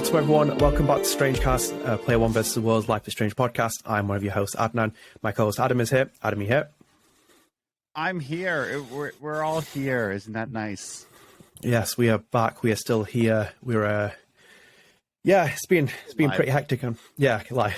Welcome everyone. Welcome back to StrangeCast, Player One versus the World's Life is Strange podcast. I'm one of your hosts, Adnan. My co-host Adam is here. Adam, you here? I'm here. We're all here. Isn't that nice? Yes, we are back. We are still here. We're it's been live. Pretty hectic. Live.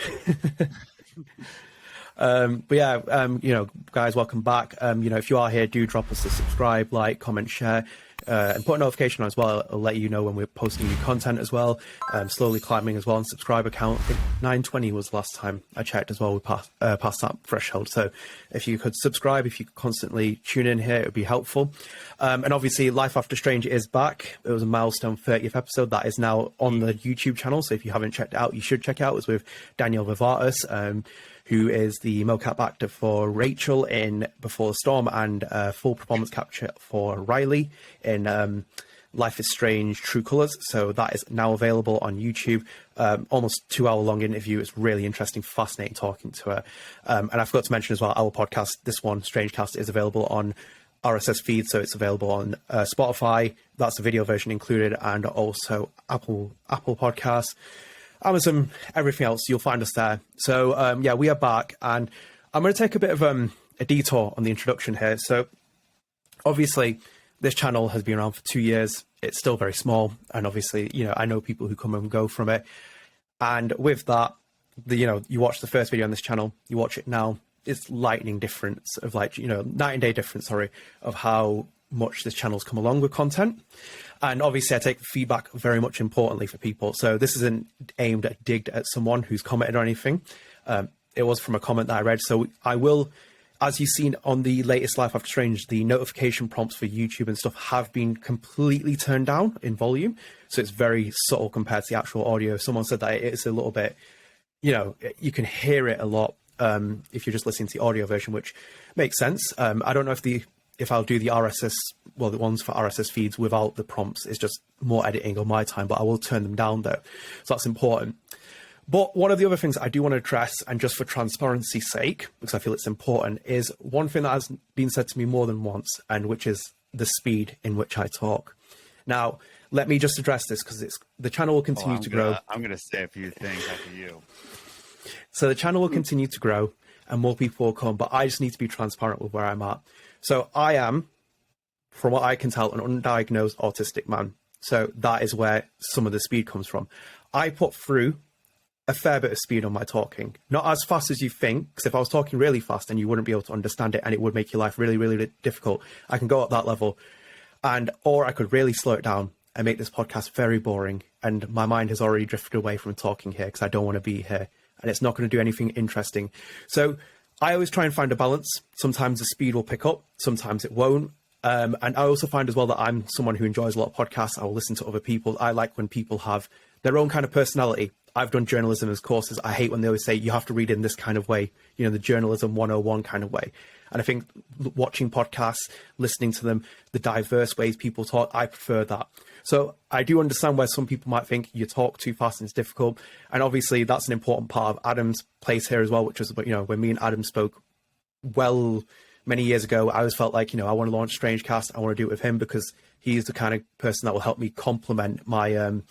Guys, welcome back. If you are here, do drop us a subscribe, like, comment, share. And put a notification on as well. It'll let you know when we're posting new content as well. Slowly climbing as well on subscriber count. I think 920 was the last time I checked as well. We passed that threshold. So if you could subscribe, if you could constantly tune in here, it would be helpful. And obviously, Life After Strange is back. It was a milestone 30th episode that is now on the YouTube channel. So if you haven't checked it out, you should check it out. It was with Daniel Vivartis, who is the mocap actor for Rachel in Before the Storm and full performance capture for Riley in Life is Strange True Colors. So that is now available on YouTube. Almost 2-hour long interview. It's really interesting, fascinating talking to her. And I forgot to mention as well, our podcast, this one, StrangeCast, is available on RSS feed. So it's available on Spotify. That's the video version included, and also Apple Podcasts. Amazon, everything else, you'll find us there. So, we are back, and I'm going to take a bit of a detour on the introduction here. So, obviously, this channel has been around for 2 years. It's still very small, and obviously, I know people who come and go from it. And with that, you watch the first video on this channel, you watch it now, it's lightning difference of night and day difference, of how much this channel's come along with content. And obviously I take feedback very much importantly for people. So this isn't aimed at digged at someone who's commented or anything. It was from a comment that I read. So I will, as you've seen on the latest Life After Strange, the notification prompts for YouTube and stuff have been completely turned down in volume. So it's very subtle compared to the actual audio. Someone said that it's a little bit, you can hear it a lot if you're just listening to the audio version, which makes sense. I don't know if I'll do the RSS, the ones for RSS feeds without the prompts. It's just more editing on my time, but I will turn them down though. So that's important. But one of the other things I do want to address, and just for transparency's sake, because I feel it's important, is one thing that has been said to me more than once, and which is the speed in which I talk. Now, let me just address this because the channel will continue to grow. I'm going to say a few things after you. So the channel will continue to grow and more people will come, but I just need to be transparent with where I'm at. So I am, from what I can tell, an undiagnosed autistic man. So that is where some of the speed comes from. I put through a fair bit of speed on my talking. Not as fast as you think, because if I was talking really fast, then you wouldn't be able to understand it and it would make your life really, really difficult. I can go at that level. Or I could really slow it down and make this podcast very boring. And my mind has already drifted away from talking here because I don't want to be here. And it's not going to do anything interesting. So I always try and find a balance. Sometimes the speed will pick up, sometimes it won't. And I also find as well that I'm someone who enjoys a lot of podcasts. I will listen to other people. I like when people have their own kind of personality. I've done journalism as courses. I hate when they always say you have to read in this kind of way, the journalism 101 kind of way. And I think watching podcasts, listening to them, the diverse ways people talk, I prefer that. So I do understand where some people might think you talk too fast and it's difficult. And obviously that's an important part of Adam's place here as well, which is, when me and Adam spoke many years ago, I always felt like, I want to launch StrangeCast. I want to do it with him because he's the kind of person that will help me complement my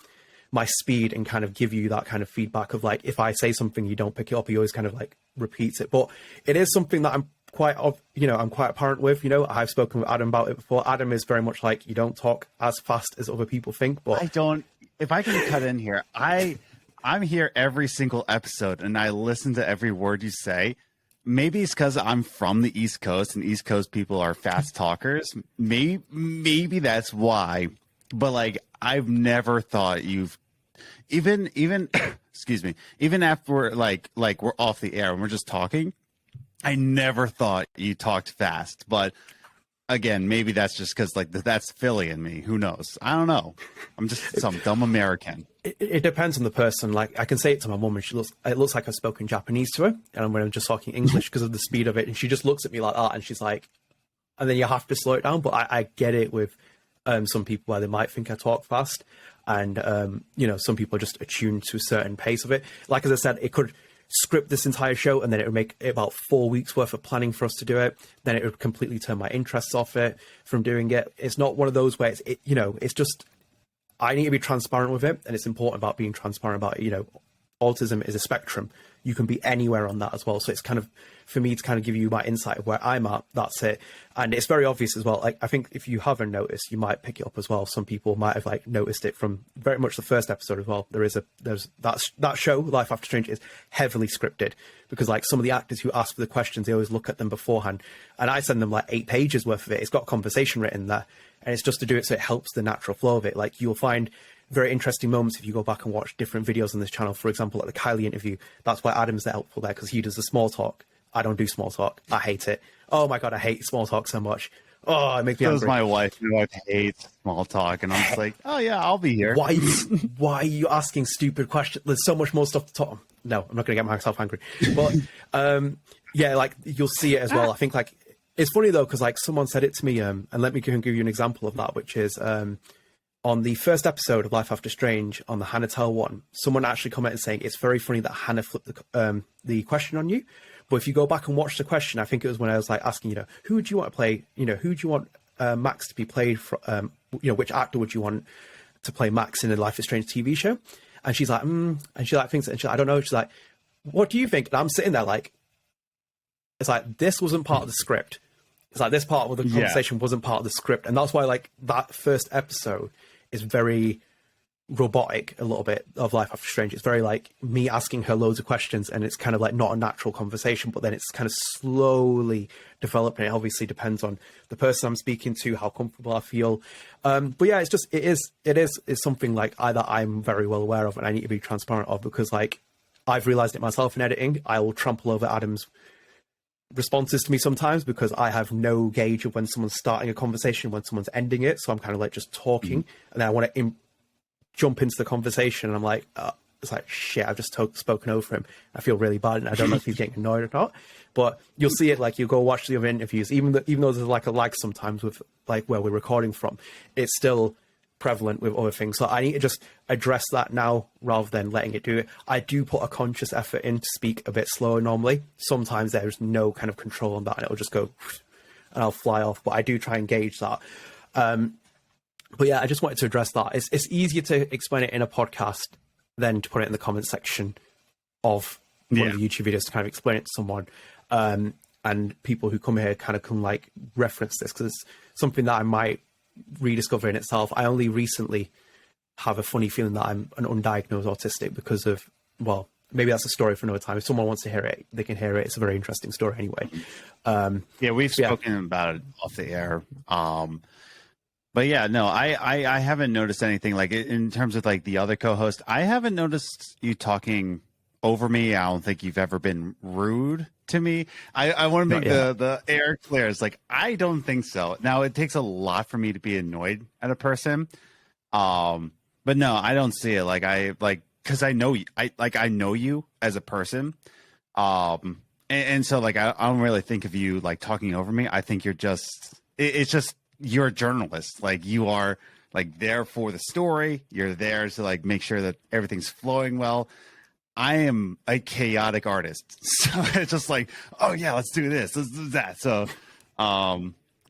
speed and kind of give you that kind of feedback of like, if I say something, you don't pick it up, he always kind of like repeats it. But it is something that I'm quite apparent with, I've spoken with Adam about it before. Adam is very much like, you don't talk as fast as other people think, but if I can cut in here, I'm here every single episode and I listen to every word you say. Maybe it's because I'm from the East Coast and East Coast people are fast talkers. Maybe that's why, but like, I've never thought you've even excuse me, even after we're like we're off the air and we're just talking, I never thought you talked fast. But again, maybe that's just because like that's Philly in me. Who knows? I don't know. I'm just some dumb American. It depends on the person. Like I can say it to my mom and it looks like I've spoken Japanese to her, and when I'm just talking English because of the speed of it, and she just looks at me like that and she's like, and then you have to slow it down. But I get it with some people where they might think I talk fast, and some people are just attuned to a certain pace of it. Like as I said, it could script this entire show and then it would make it about 4 weeks worth of planning for us to do it. Then it would completely turn my interests off it from doing it. It's not one of those where it's just I need to be transparent with it, and it's important about being transparent about it. You know, autism is a spectrum. You can be anywhere on that as well. So it's kind of, for me to kind of give you my insight of where I'm at, that's it. And it's very obvious as well. Like, I think if you haven't noticed, you might pick it up as well. Some people might have like noticed it from very much the first episode as well. There's that show, Life After Strange, is heavily scripted, because like some of the actors who ask for the questions, they always look at them beforehand. And I send them like 8 pages worth of it. It's got conversation written there, and it's just to do it so it helps the natural flow of it. Like, you'll find very interesting moments if you go back and watch different videos on this channel. For example, like the Kylie interview, that's why Adam's helpful there, because he does the small talk. I don't do small talk. I hate it. Oh my God, I hate small talk so much. Oh, it makes me angry. So does my wife. My wife hates small talk, and I'm just like, oh yeah, I'll be here. Why are you asking stupid questions? There's so much more stuff to talk. No, I'm not going to get myself angry. But yeah, like you'll see it as well. I think like, it's funny though, because like someone said it to me, and let me give you an example of that, which is on the first episode of Life After Strange, on the Hannah Tell one, someone actually commented saying it's very funny that Hannah flipped the question on you. But if you go back and watch the question, I think it was when I was like asking, you know, who would you want to play? You know, who would you want Max to be played from? You know, which actor would you want to play Max in a Life is Strange TV show? And she's like, and she like thinks, and she's like, I don't know. She's like, what do you think? And I'm sitting there like, it's like, this wasn't part of the script. It's like, this part of the conversation wasn't part of the script. And that's why like that first episode is very robotic, a little bit, of Life After Strange. It's very like me asking her loads of questions, and it's kind of like not a natural conversation, but then it's kind of slowly developing. It obviously depends on the person I'm speaking to, how comfortable I feel. But yeah, it's just, it's something like either I'm very well aware of and I need to be transparent of, because like I've realized it myself in editing. I will trample over Adam's responses to me sometimes, because I have no gauge of when someone's starting a conversation, when someone's ending it. So I'm kind of like just talking, and then I want to jump into the conversation, and I'm like, it's like, shit, I've just spoken over him. I feel really bad, and I don't know if he's getting annoyed or not. But you'll see it, like, you go watch the other interviews, even though there's like a lag sometimes with like where we're recording from, it's still prevalent with other things. So I need to just address that now rather than letting it do it. I do put a conscious effort in to speak a bit slower normally. Sometimes there's no kind of control on that, and it'll just go and I'll fly off, but I do try and gauge that. But yeah, I just wanted to address that. It's easier to explain it in a podcast than to put it in the comment section of one of the YouTube videos, to kind of explain it to someone. And people who come here kind of can like reference this, because it's something that I might rediscover in itself. I only recently have a funny feeling that I'm an undiagnosed autistic because of, well, maybe that's a story for another time. If someone wants to hear it, they can hear it. It's a very interesting story anyway. Yeah, we've spoken about it off the air. But yeah, no, I haven't noticed anything like in terms of like the other co-host. I haven't noticed you talking over me. I don't think you've ever been rude to me. I want to make the air clear. It's like, I don't think so. Now, it takes a lot for me to be annoyed at a person. But no, I don't see it. Cause I know you, I know you as a person. And so like, I don't really think of you like talking over me. I think you're just, it's just, you're a journalist. Like, you are like there for the story. You're there to like make sure that everything's flowing well. I am a chaotic artist. So it's just like, oh yeah, let's do this. Let's do that. So,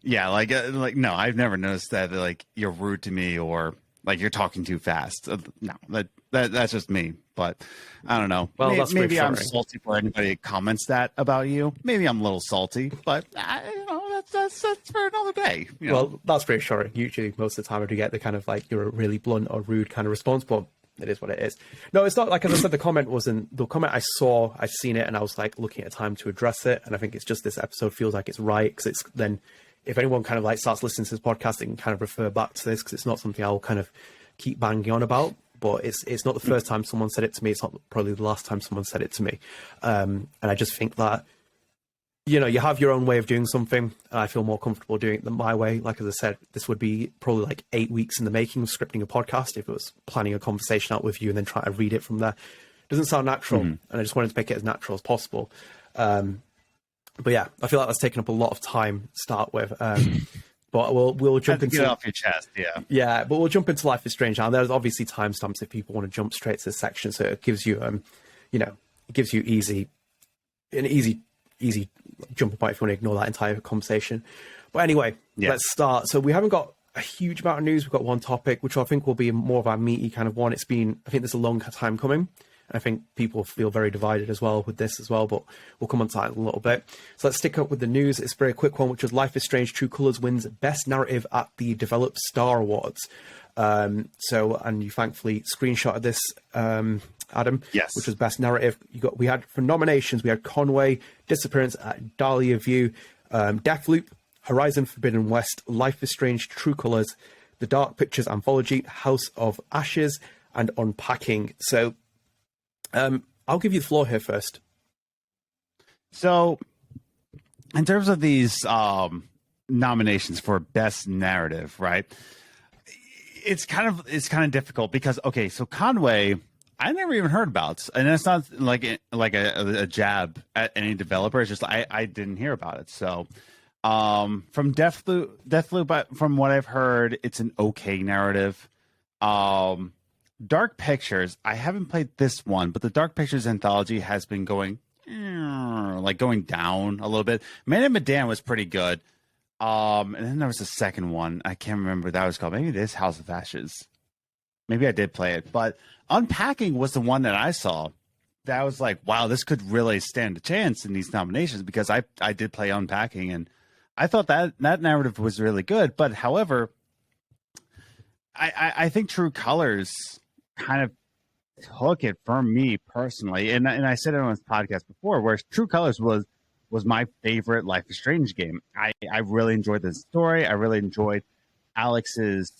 yeah, like, no, I've never noticed that like you're rude to me or like you're talking too fast. No, that's just me. But I don't know. Well, maybe I'm salty for anybody that comments that about you. Maybe I'm a little salty, but you know, that's for another day. You know? Well, that's reassuring. Usually, most of the time, I do get the kind of like you're a really blunt or rude kind of response, but it is what it is. No, it's not like, as I said, the comment I saw, I seen it, and I was like looking at time to address it. And I think it's just this episode feels like it's right, because it's then if anyone kind of like starts listening to this podcast, they can kind of refer back to this, because it's not something I'll kind of keep banging on about. But it's not the first time someone said it to me. It's not probably the last time someone said it to me. And I just think that, you know, you have your own way of doing something, and I feel more comfortable doing it than my way. Like, as I said, this would be probably like 8 weeks in the making of scripting a podcast if it was planning a conversation out with you and then trying to read it from there. It doesn't sound natural, and I just wanted to make it as natural as possible. But yeah, I feel like that's taken up a lot of time to start with. But we'll jump into get it off your chest, yeah. Yeah, but we'll jump into Life is Strange now. There's obviously timestamps if people want to jump straight to this section, so it gives you, you know, it gives you an easy jumping point if you want to ignore that entire conversation. But anyway, let's start. So we haven't got a huge amount of news. We've got one topic, which I think will be more of our meaty kind of one. I think there's a long time coming. And I think people feel very divided as well with this as well, but we'll come on to that in a little bit. So let's stick up with the news. It's a very quick one, which is Life is Strange True Colors wins Best Narrative at the Developed Star Awards. And you thankfully screenshotted this, Adam. Yes. Which was Best Narrative. We had for nominations, we had Conway, Disappearance at Dahlia View, Deathloop, Horizon Forbidden West, Life is Strange True Colors, The Dark Pictures Anthology, House of Ashes, and Unpacking. So I'll give you the floor here first. So, in terms of these nominations for Best Narrative, right? It's kind of difficult because, okay, so Conway, I never even heard about, and it's not like a jab at any developer. It's just I didn't hear about it. So, from Deathloop, from what I've heard, it's an okay narrative. Dark Pictures, I haven't played this one, but the Dark Pictures anthology has been going down a little bit. Man and Medan was pretty good. And then there was a second one. I can't remember what that was called. Maybe it is House of Ashes. Maybe I did play it. But Unpacking was the one that I saw that I was like, wow, this could really stand a chance in these nominations, because I did play Unpacking, and I thought that narrative was really good. But however, I think True Colors kind of took it from me personally, and I said it on this podcast before, where True Colors was my favorite Life is Strange game. I really enjoyed the story. I really enjoyed Alex's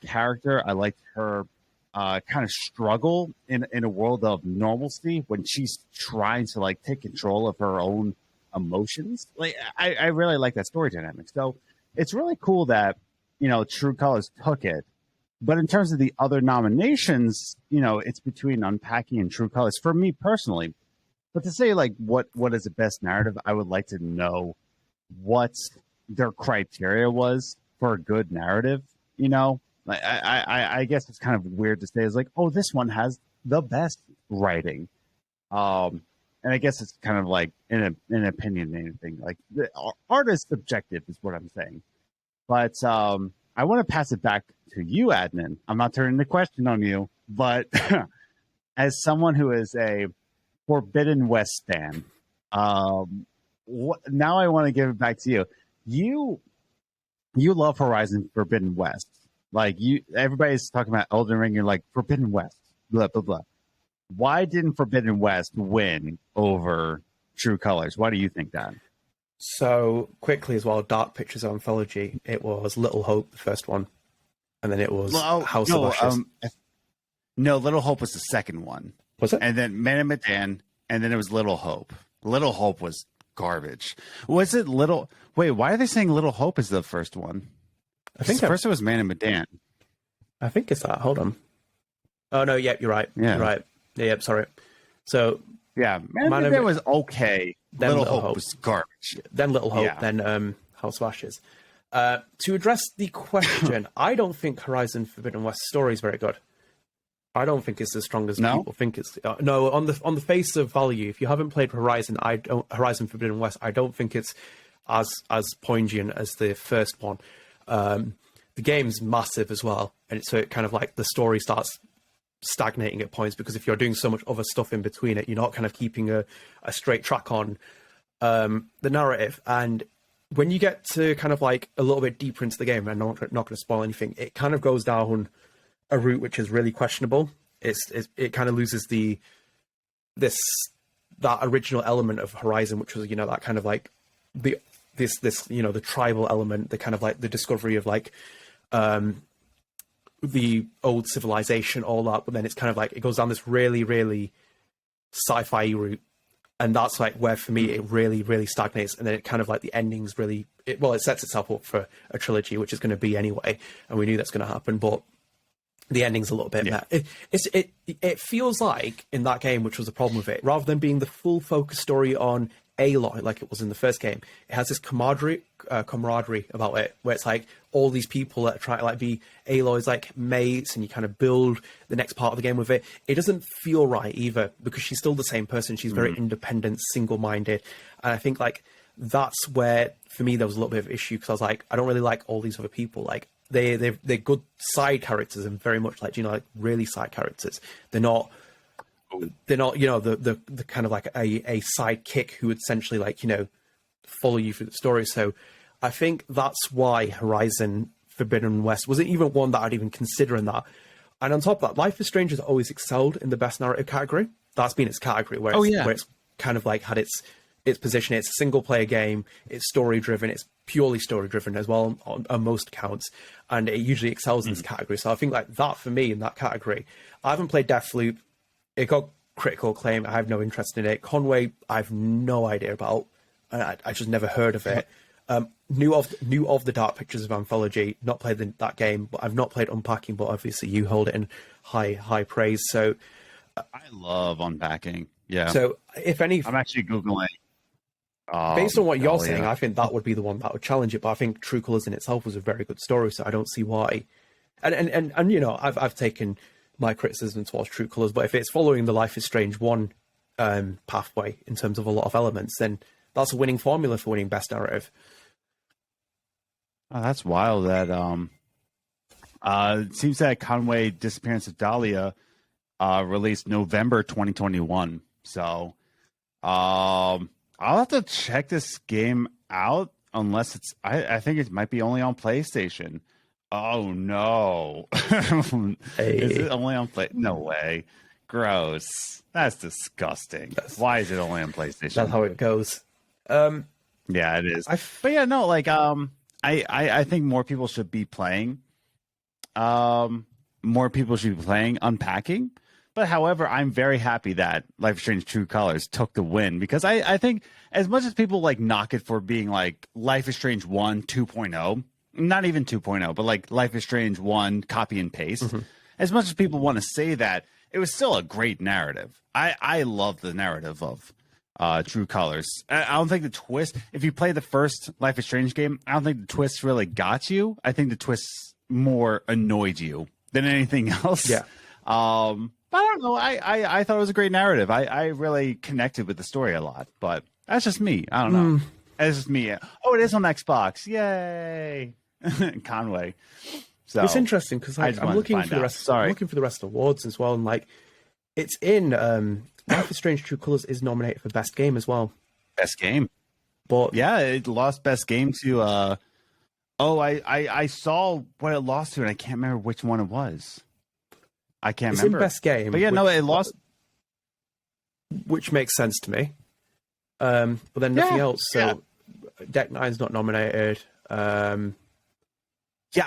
character. I liked her kind of struggle in a world of normalcy when she's trying to like take control of her own emotions. Like I really like that story dynamic. So it's really cool that, you know, True Colors took it. But in terms of the other nominations, you know, it's between Unpacking and True Colors for me personally. But to say like what is the best narrative, I would like to know what their criteria was for a good narrative. You know, like I guess it's kind of weird to say, it's like, oh, this one has the best writing. And I guess it's kind of like an opinionated thing. Like the art is subjective, is what I'm saying. But I want to pass it back to you, Adnan. I'm not turning the question on you, but as someone who is a Forbidden West fan, now I want to give it back to you. You love Horizon Forbidden West. Like everybody's talking about Elden Ring. You're like, Forbidden West, blah, blah, blah. Why didn't Forbidden West win over True Colors? Why do you think that? So quickly as well, Dark Pictures Anthology, it was Little Hope, the first one. And then it was House of Ashes. No, Little Hope was the second one. Was it? And then Man and Medan, and then it was Little Hope. Little Hope was garbage. Was it Little... Wait, why are they saying Little Hope is the first one? I think the first one was Man and Medan. I think it's that. Hold on. Oh, no, yep, you're right. Yeah. You're right. Yeah, yep, sorry. So... Yeah, Man and Medan was okay. Then Little Hope was garbage. Then Little Hope, yeah. Then House of Ashes. To address the question, I don't think Horizon Forbidden West story is very good. I don't think it's as strong as people think it's. No, on the face of value, if you haven't played Horizon Forbidden West, I don't think it's as poignant as the first one. The game's massive as well, and so it kind of like the story starts stagnating at points, because if you're doing so much other stuff in between it, you're not kind of keeping a straight track on the narrative. And when you get to kind of like a little bit deeper into the game, and I'm not going to spoil anything, it kind of goes down a route which is really questionable. It kind of loses that original element of Horizon, which was, you know, that kind of like this you know, the tribal element, the kind of like the discovery of like the old civilization, all that. But then it's kind of like it goes down this really, really sci-fi route, and that's like where for me it really, really stagnates. And then it kind of like the endings really, it sets itself up for a trilogy, which is going to be anyway, and we knew that's going to happen, but the ending's a little bit it feels like in that game, which was the problem with it, rather than being the full focus story on Aloy like it was in the first game, it has this camaraderie about it, where it's like all these people that try to like be Aloy's like mates, and you kind of build the next part of the game with it. It doesn't feel right either, because she's still the same person. She's very independent, single-minded, and I think like that's where for me there was a little bit of issue, because I was like, I don't really like all these other people. Like they're good side characters and very much like, you know, like really side characters. They're not, you know, the kind of like a sidekick who would essentially like, you know, follow you through the story. So I think that's why Horizon Forbidden West wasn't even one that I'd even consider in that. And on top of that, Life is Strange has always excelled in the best narrative category. That's been its category where it's kind of like had its position. It's a single player game. It's story driven. It's purely story driven as well on most counts. And it usually excels in this category. So I think like that for me in that category, I haven't played Deathloop. It got critical acclaim. I have no interest in it. Conway, I have no idea about. And I just never heard of it. Knew of the Dark Pictures of Anthology, not played that game, but I've not played Unpacking, but obviously you hold it in high praise. So I love Unpacking. Yeah. So if any, I'm actually Googling. Based on what you're saying, I think that would be the one that would challenge it. But I think True Colors in itself was a very good story, so I don't see why. And you know, I've taken my criticism towards True Colors, but if it's following the Life is Strange 1 pathway in terms of a lot of elements, then that's a winning formula for winning best narrative. Oh, that's wild. That it seems that Conway Disappearance of Dahlia released November 2021. So I'll have to check this game out unless it's I think it might be only on PlayStation. Oh no. Hey. Is it only on Play? No way. Gross. That's disgusting. Why is it only on PlayStation? That's how it goes. Yeah, it is. But yeah, no, like I think more people should be playing. More people should be playing Unpacking. But however, I'm very happy that Life is Strange True Colors took the win because I think as much as people like knock it for being like Life is Strange 1 2.0, not even 2.0, but like Life is Strange 1 copy and paste, as much as people want to say that, it was still a great narrative. I love the narrative of True Colors. I don't think the twist, if you play the first Life is Strange game, I don't think the twists really got you. I think the twists more annoyed you than anything else. Yeah. But I don't know. I thought it was a great narrative. I really connected with the story a lot, but that's just me. I don't know. That's just me. Oh, it is on Xbox. Yay. Conway. So it's interesting because like, I'm looking for the rest. I'm looking for the rest of the awards as well, and like it's in Life is Strange True Colors is nominated for best game as well. Best game. But yeah, it lost best game to I saw what it lost to and I can't remember which one it was. I can't remember. It's in best game. But yeah, no, it lost, which makes sense to me. But then nothing else. So Deck Nine's not nominated. Yeah,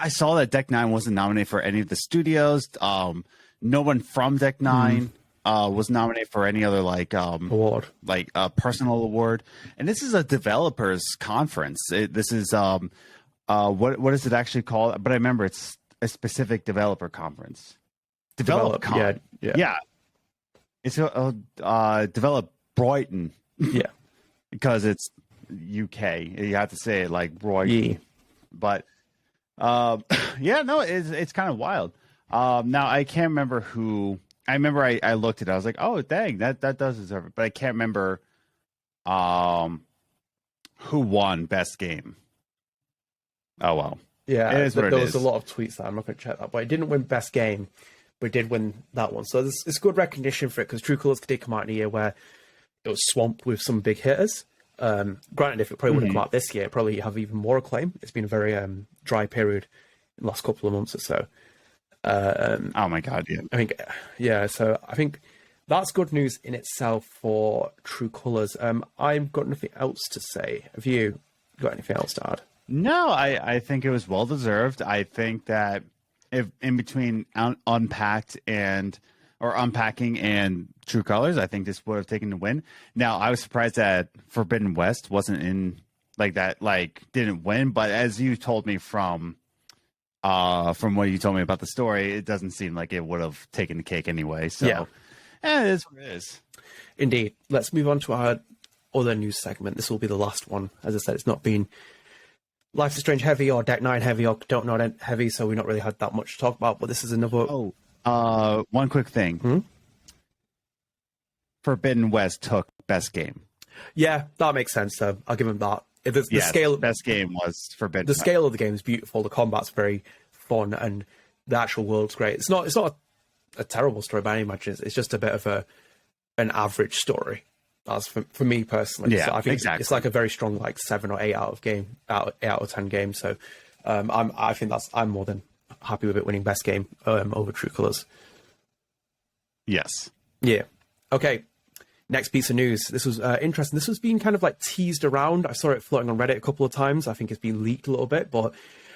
I saw that Deck Nine wasn't nominated for any of the studios. No one from Deck Nine was nominated for any other like award, like a personal award. And this is a developers conference. This is what is it actually called? But I remember it's a specific developer conference. Yeah. It's Develop Brighton. Yeah, because it's UK. You have to say it like Brighton. Yeah. But yeah, no, it's kind of wild. Now I can't remember who. I remember I looked at it. I was like, oh dang, that does deserve it. But I can't remember who won best game. Oh well. Yeah, there was a lot of tweets that I'm not going to check that, but it didn't win best game, but it did win that one. So it's good recognition for it because True Colors did come out in a year where it was swamped with some big hitters. Granted, if it probably wouldn't come out this year, probably have even more acclaim. It's been a very dry period in the last couple of months or so. Oh my god, yeah. I think, yeah. So I think that's good news in itself for True Colors. I've got nothing else to say. Have you got anything else to add? No, I think it was well deserved. I think that if in between Unpacking and True Colors, I think this would have taken the win. Now, I was surprised that Forbidden West wasn't in like that, like didn't win. But as you told me from what you told me about the story, it doesn't seem like it would have taken the cake anyway. So, it is what it is. Indeed. Let's move on to our other news segment. This will be the last one. As I said, it's not been Life is Strange heavy or Deck 9 heavy or Don't Know heavy, so we've not really had that much to talk about. But this is another. One quick thing. Forbidden West took best game. Yeah, that makes sense. So I'll give him that. The scale, best game was Forbidden. The scale of the game is beautiful. The combat's very fun, and the actual world's great. It's not a terrible story by any means. It's just a bit of an average story. That's for me personally. Yeah, so I think exactly. it's like a very strong like 7 or 8 out of 10 game. So I'm more than happy with it winning best game over True Colors. Yes. Yeah. Okay. Next piece of news. This was interesting. This was being kind of like teased around. I saw it floating on Reddit a couple of times. I think it's been leaked a little bit, but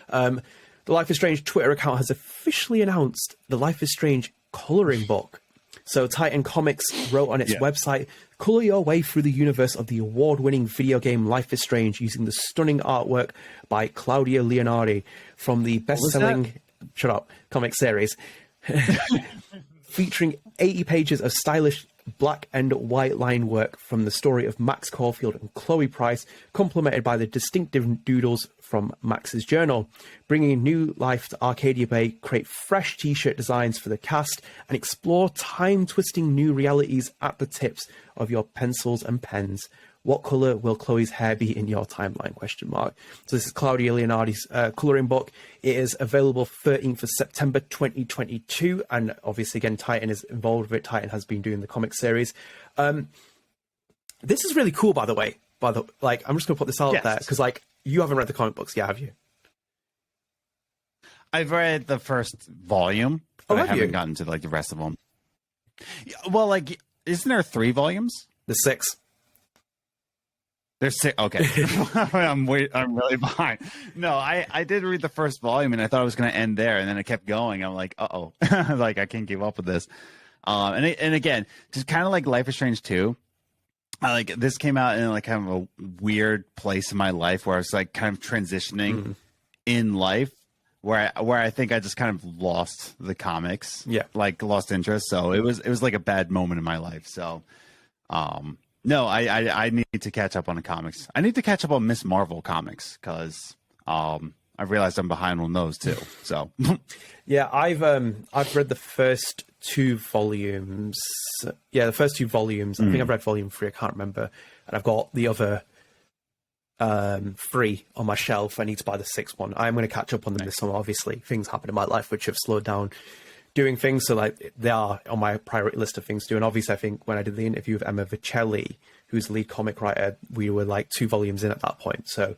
the Life is Strange Twitter account has officially announced the Life is Strange coloring book. So Titan Comics wrote on its website, color your way through the universe of the award-winning video game Life is Strange using the stunning artwork by Claudia Leonardi from the best-selling comic series. Featuring 80 pages of stylish black and white line work from the story of Max Caulfield and Chloe Price, complemented by the distinctive doodles from Max's journal. Bringing new life to Arcadia Bay, create fresh t-shirt designs for the cast, and explore time-twisting new realities at the tips of your pencils and pens. What color will Chloe's hair be in your timeline? ? So this is Claudia Leonardi's coloring book. It is available 13th of September 2022, and obviously again Titan is involved with it. Titan has been doing the comic series. This is really cool, by the way. I'm just gonna put this out there because like you haven't read the comic books yet, have you? I've read the first volume, but I haven't gotten to like the rest of them. Well, like, isn't there 3 volumes? There's 6. There's 6. Okay. I'm really behind. No, I did read the first volume and I thought I was going to end there, and then it kept going. I'm like, uh-oh. Like, I can't give up with this. And again, just kind of like Life is Strange 2. Like, this came out in like kind of a weird place in my life where I was like kind of transitioning in life, where I think I just kind of lost the comics. Yeah. Like, lost interest. So it was like a bad moment in my life. So no, I need to catch up on the comics. I need to catch up on Miss Marvel comics because I realized I'm behind on those too. So yeah, I've read the first 2 volumes. Yeah, the first 2 volumes. I think I've read volume 3. I can't remember, and I've got the other 3 on my shelf. I need to buy the 6th one. I'm going to catch up on them this summer. Obviously, things happen in my life which have slowed down doing things, so like they are on my priority list of things to do. And obviously I think when I did the interview with Emma Vicelli, who's the lead comic writer, we were like 2 volumes in at that point, so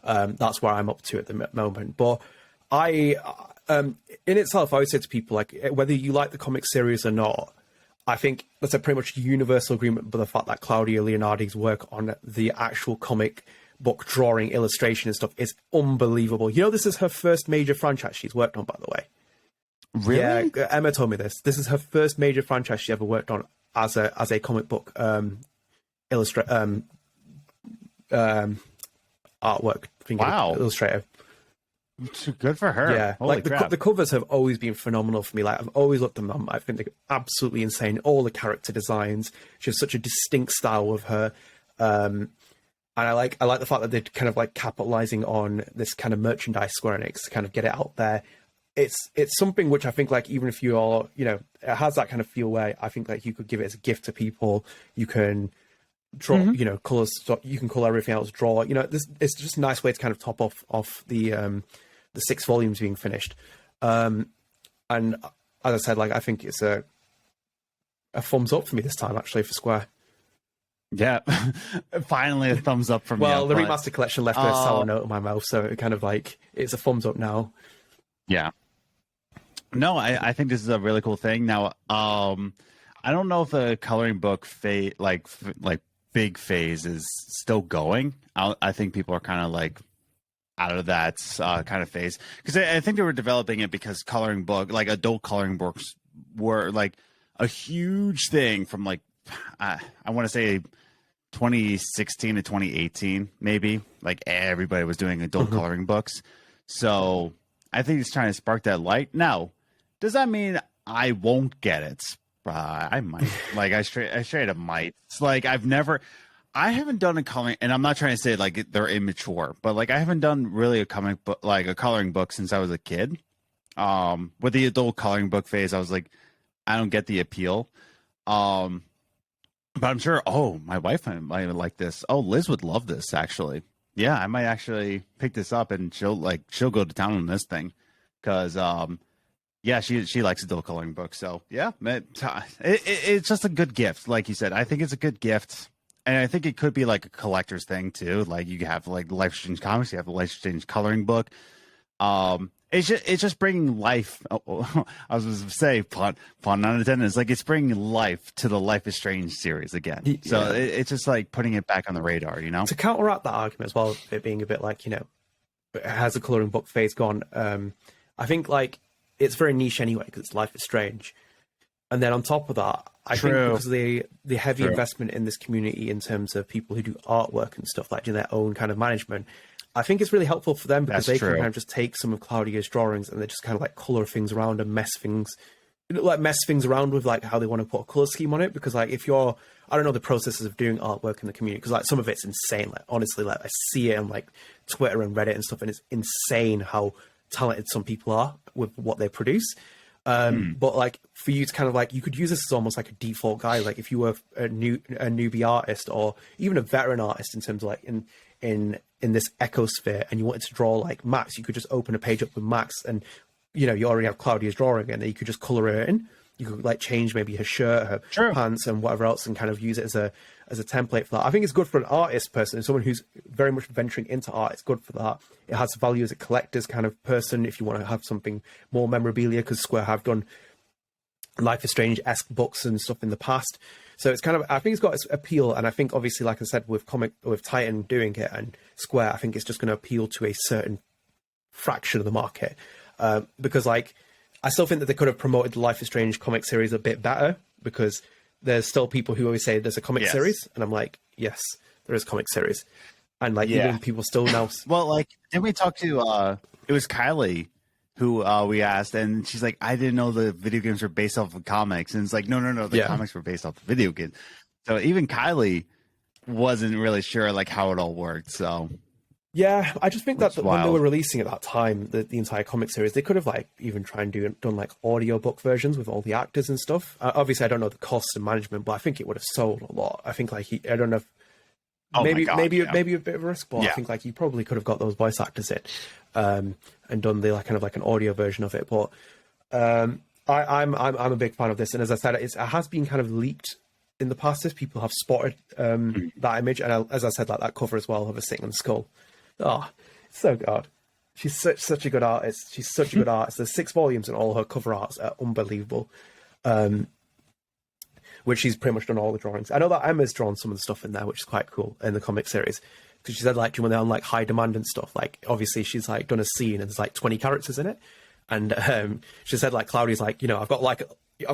that's where I'm up to at the moment. But I in itself, I would say to people, like, whether you like the comic series or not, I think that's a pretty much universal agreement by the fact that Claudia Leonardi's work on the actual comic book drawing, illustration and stuff is unbelievable. You know, this is her first major franchise she's worked on, by the way. Really? Yeah, Emma told me this. This is her first major franchise she ever worked on as a comic book artwork. Wow. Illustrator. Good for her. Yeah, Holy like crap. the covers have always been phenomenal for me. Like, I've always looked at them. I think they're absolutely insane. All the character designs. She has such a distinct style with her. And I like the fact that they're kind of like capitalizing on this kind of merchandise Square Enix to kind of get it out there. It's something which I think, like, even if you are, you know, it has that kind of feel where I think like you could give it as a gift to people. You can draw, you know, colors. You can color everything else. Draw. You know, it's just a nice way to kind of top off the 6 volumes being finished. And as I said, like, I think it's a thumbs up for me this time, actually, for Square. Yeah, finally a thumbs up from me. Well, the remaster collection left a sour note in my mouth, so it kind of like it's a thumbs up now. Yeah. No, I think this is a really cool thing. Now, I don't know if the coloring book like big phase is still going. I think people are kind of like out of that kind of phase, because I think they were developing it because coloring book, like adult coloring books, were like a huge thing from like I want to say 2016 to 2018, maybe. Like, everybody was doing adult coloring books, so I think it's trying to spark that light. Now, does that mean I won't get it? I might. Like, I straight up might. It's like I haven't done a coloring, and I'm not trying to say like they're immature, but like I haven't done really a comic book, like a coloring book, since I was a kid. With the adult coloring book phase, I was like, I don't get the appeal. But I'm sure, my wife might like this. Oh, Liz would love this, actually. Yeah, I might actually pick this up, and she'll go to town on this thing, because yeah, she likes adult coloring books. So yeah, it's just a good gift, like you said. I think it's a good gift, and I think it could be like a collector's thing too. Like you have like Life is Strange comics, you have the Life is Strange coloring book. It's just bringing life. I was going to say, pun not intended. It's like it's bringing life to the Life is Strange series again. Yeah. So it's just like putting it back on the radar, you know. To counteract that argument as well, it being a bit like, you know, has a coloring book phase gone? I think like it's very niche anyway because it's Life is Strange, and then on top of that, I think because of the heavy investment in this community in terms of people who do artwork and stuff, like do their own kind of management. I think it's really helpful for them because they can kind of just take some of Claudia's drawings and they just kind of like color things around and mess things around with like how they want to put a color scheme on it. Because like if you're, I don't know the processes of doing artwork in the community, because like some of it's insane. Like honestly, like I see it on like Twitter and Reddit and stuff, and it's insane how talented some people are with what they produce. But like for you to kind of like, you could use this as almost like a default guide. Like if you were a newbie artist or even a veteran artist in terms of like in this ecosphere, and you wanted to draw like Max, you could just open a page up with Max, and you know you already have Claudia's drawing, and you could just color it in. You could like change maybe her shirt, her pants, and whatever else, and kind of use it as a template for that. I think it's good for an artist person, someone who's very much venturing into art. It's good for that. It has value as a collector's kind of person if you want to have something more memorabilia, because Square have done Life is Strange-esque books and stuff in the past. So it's kind of, I think it's got its appeal, and I think obviously, like I said, with Titan doing it and Square, I think it's just going to appeal to a certain fraction of the market, because like I still think that they could have promoted the Life is Strange comic series a bit better, because there's still people who always say there's a comic series, and I'm like, yes, there is a comic series, and like even people still now. Well, like didn't we talk to it was Kylie who we asked, and she's like, I didn't know the video games were based off of comics. And it's like, no, the comics were based off the video games. So even Kylie wasn't really sure like how it all worked. So yeah, I just think that when they were releasing at that time, the entire comic series, they could have like even done like audiobook versions with all the actors and stuff. Obviously, I don't know the cost and management, but I think it would have sold a lot. I think like I don't know if maybe a bit of a risk, but I think like you probably could have got those voice actors in and done the like kind of like an audio version of it. But I'm a big fan of this, and as I said, it has been kind of leaked in the past. People have spotted that image, and as I said, like that cover as well of her sitting on the skull. Oh, so good. She's such a good artist. She's such a good artist. There's 6 volumes, and all her cover arts are unbelievable. Which she's pretty much done all the drawings. I know that Emma's drawn some of the stuff in there, which is quite cool in the comic series. Because she said, like, when they're on like high demand and stuff, like obviously she's like done a scene and there's like 20 characters in it. And she said, like, Claudia's like, you know, I've got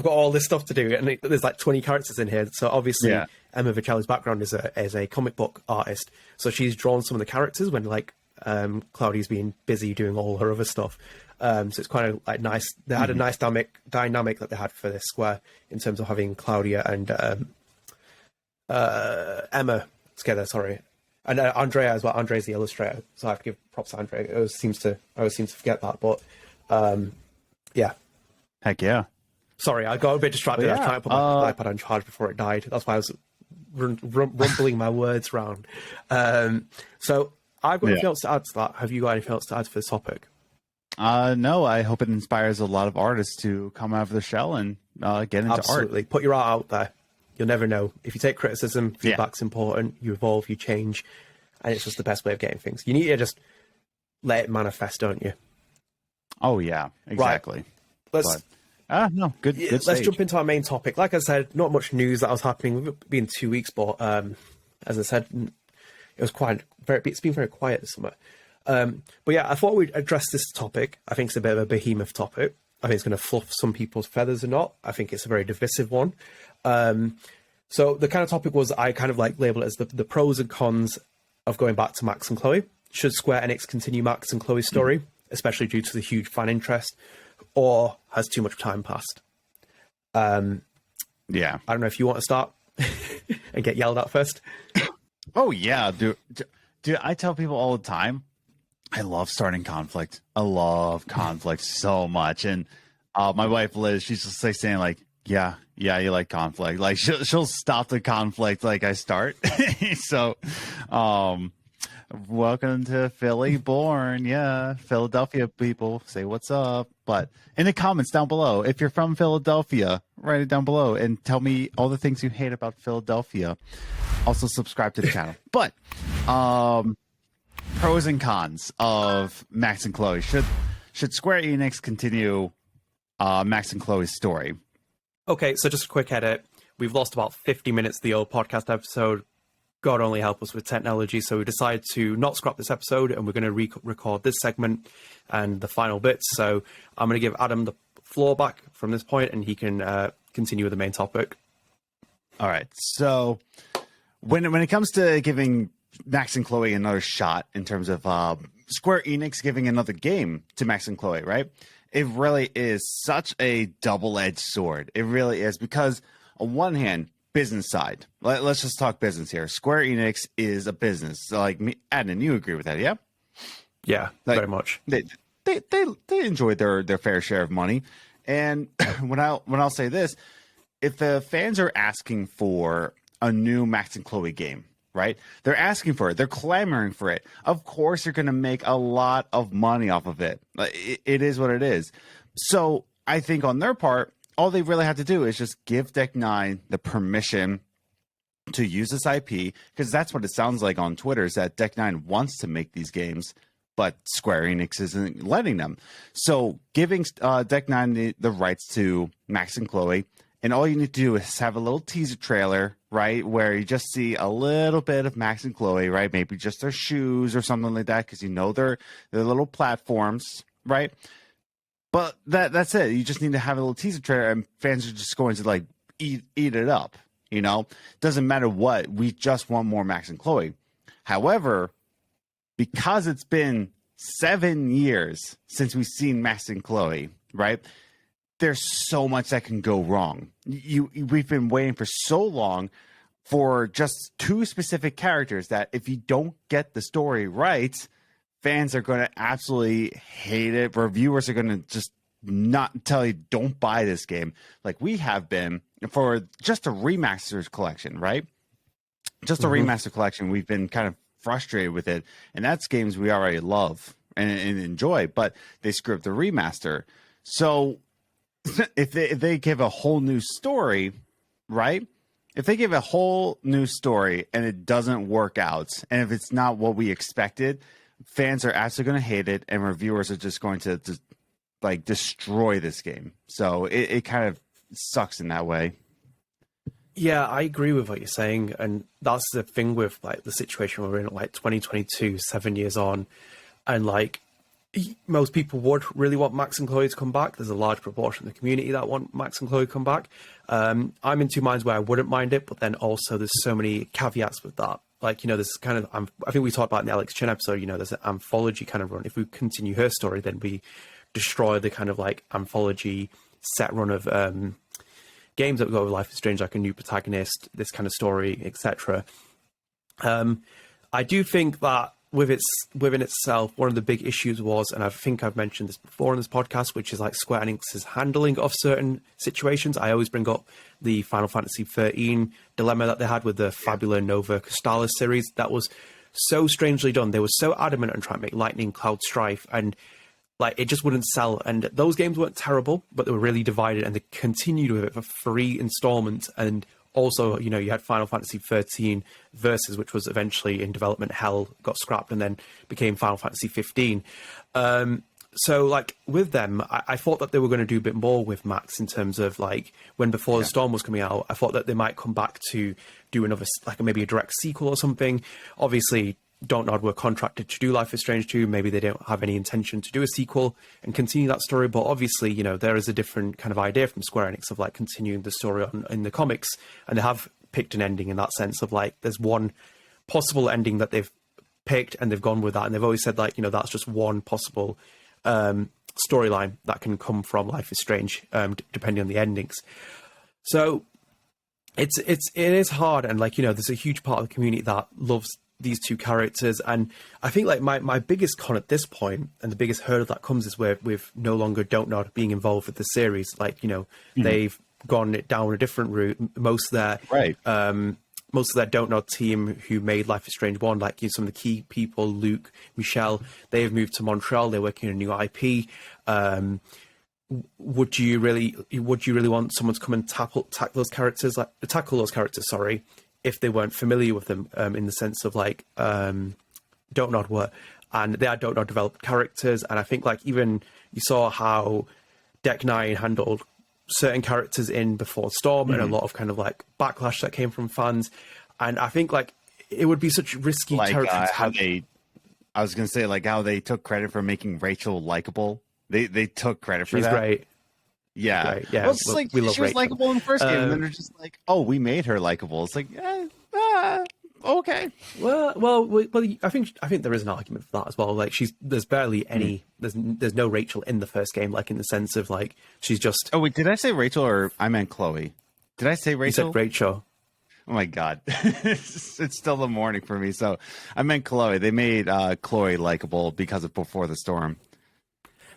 all this stuff to do, and there's like 20 characters in here. So obviously Emma Vicelli's background is a comic book artist. So she's drawn some of the characters when like Claudia's been busy doing all her other stuff. So it's quite a like nice. They had a nice dynamic that they had for this Square in terms of having Claudia and Emma together. Sorry, and Andrea as well. Andrea's the illustrator, so I have to give props to Andrea. I always seem to forget that, but yeah. Heck yeah. Sorry, I got a bit distracted. I was trying to put my iPad on charge before it died. That's why I was rumbling my words around. So I've got anything else to add to that. Have you got anything else to add for this topic? No, I hope it inspires a lot of artists to come out of the shell and get into Absolutely. art. Put your art out there. You'll never know. If you take criticism, feedback's important. You evolve, you change, and it's just the best way of getting things. You need to just let it manifest, don't you? Oh, yeah, exactly. Right. Good let's jump into our main topic. Like I said, not much news that was happening. We've been 2 weeks, but as I said, it's been very quiet this summer. But yeah, I thought we'd address this topic. I think it's a bit of a behemoth topic. I think it's going to fluff some people's feathers or not. I think it's a very divisive one. So the kind of topic was, I kind of like label it as the pros and cons of going back to Max and Chloe. Should Square Enix continue Max and Chloe's story, especially due to the huge fan interest, or has too much time passed? I don't know if you want to start and get yelled at first. Oh yeah, dude, I tell people all the time, I love starting conflict. I love conflict so much. And my wife Liz, she's just like saying like, yeah, you like conflict. Like she'll stop the conflict like I start. So Welcome to Philly born. Yeah. Philadelphia people, say what's up. But in the comments down below, if you're from Philadelphia, write it down below and tell me all the things you hate about Philadelphia. Also subscribe to the channel. But pros and cons of Max and Chloe. Should Square Enix continue Max and Chloe's story? Okay, so just a quick edit. We've lost about 50 minutes of the old podcast episode. God only help us with technology. So we decided to not scrap this episode, and we're going to record this segment and the final bits. So I'm going to give Adam the floor back from this point, and he can continue with the main topic. All right. So when it comes to giving Max and Chloe another shot in terms of Square Enix giving another game to Max and Chloe, right? It really is such a double-edged sword. It really is, because on one hand, business side. Let's just talk business here. Square Enix is a business. Like me, Adnan, you agree with that, yeah? Yeah, like, very much. They enjoy their fair share of money. And when I'll say this, if the fans are asking for a new Max and Chloe game, right? They're asking for it. They're clamoring for it. Of course, you're going to make a lot of money off of it. It is what it is. So I think on their part, all they really have to do is just give Deck Nine the permission to use this IP, because that's what it sounds like on Twitter, is that Deck Nine wants to make these games, but Square Enix isn't letting them. So giving Deck Nine the rights to Max and Chloe, and all you need to do is have a little teaser trailer, right, where you just see a little bit of Max and Chloe, right, maybe just their shoes or something like that, because you know they're little platforms, right? But that's it. You just need to have a little teaser trailer, and fans are just going to like eat it up. You know, doesn't matter what. We just want more Max and Chloe. However, because it's been 7 years since we've seen Max and Chloe, right? There's so much that can go wrong. We've been waiting for so long for just two specific characters that if you don't get the story right, fans are going to absolutely hate it. Reviewers are going to just not tell you, don't buy this game, like we have been for just a remasters collection, right? Just a remaster collection. We've been kind of frustrated with it. And that's games we already love and enjoy, but they script the remaster. So if they give a whole new story, right? If they give a whole new story and it doesn't work out, and if it's not what we expected, fans are absolutely going to hate it, and reviewers are just going to like destroy this game. So it kind of sucks in that way. Yeah, I agree with what you're saying, and that's the thing with like the situation we're in, like 2022, 7 years on, and like most people would really want Max and Chloe to come back. There's a large proportion of the community that want Max and Chloe to come back. I'm in two minds where I wouldn't mind it, but then also there's so many caveats with that. Like, you know, there's kind of, I think we talked about in the Alex Chin episode, you know, there's an anthology kind of run. If we continue her story, then we destroy the kind of like anthology set run of games that we got with Life is Strange, like a new protagonist, this kind of story, etc. I do think that within itself, one of the big issues was, and I think I've mentioned this before in this podcast, which is like Square Enix's handling of certain situations. I always bring up the Final Fantasy 13 dilemma that they had with the Fabula Nova Crystallis series. That was so strangely done. They were so adamant on trying to make Lightning Cloud Strife, and like it just wouldn't sell. And those games weren't terrible, but they were really divided, and they continued with it for 3 installments. And also, you know, you had Final Fantasy 13 Versus, which was eventually in development hell, got scrapped, and then became Final Fantasy 15. So, like, with them, I thought that they were going to do a bit more with Max in terms of, like, when Before the Storm was coming out, I thought that they might come back to do another, like, maybe a direct sequel or something. Obviously, Don't Nod were contracted to do Life is Strange 2. Maybe they don't have any intention to do a sequel and continue that story. But obviously, you know, there is a different kind of idea from Square Enix of like continuing the story on in the comics. And they have picked an ending in that sense of like, there's one possible ending that they've picked and they've gone with that. And they've always said like, you know, that's just one possible storyline that can come from Life is Strange, depending on the endings. So it is hard. And like, you know, there's a huge part of the community that loves these two characters, and I think like my biggest con at this point and the biggest hurdle that comes is with no longer Don't Nod being involved with the series. Like, you know, they've gone it down a different route. Most of their most of their Don't Nod team who made Life is Strange 1, like some of the key people, Luke, Michelle, they have moved to Montreal. They're working on a new IP. Would you really want someone to come and tackle those characters, sorry, if they weren't familiar with them, in the sense of like Don't Nod were, and they are Don't Nod developed characters, and I think like even you saw how Deck 9 handled certain characters in Before Storm, and a lot of kind of like backlash that came from fans, and I think like it would be such risky territory. I was gonna say like how they took credit for making Rachel likable. They took credit for She's that. great. Yeah. Right. Yeah. Well, it's like we love she was Rachel. likable in the first game, and then they're just like, oh, we made her likable. It's like, okay. Well, I think there is an argument for that as well. Like there's barely any, there's no Rachel in the first game, like in the sense of like she's just. Oh wait, did I say Rachel or I meant Chloe? Did I say Rachel? You said Rachel. Oh my god, it's still the morning for me. So I meant Chloe. They made Chloe likable because of Before the Storm.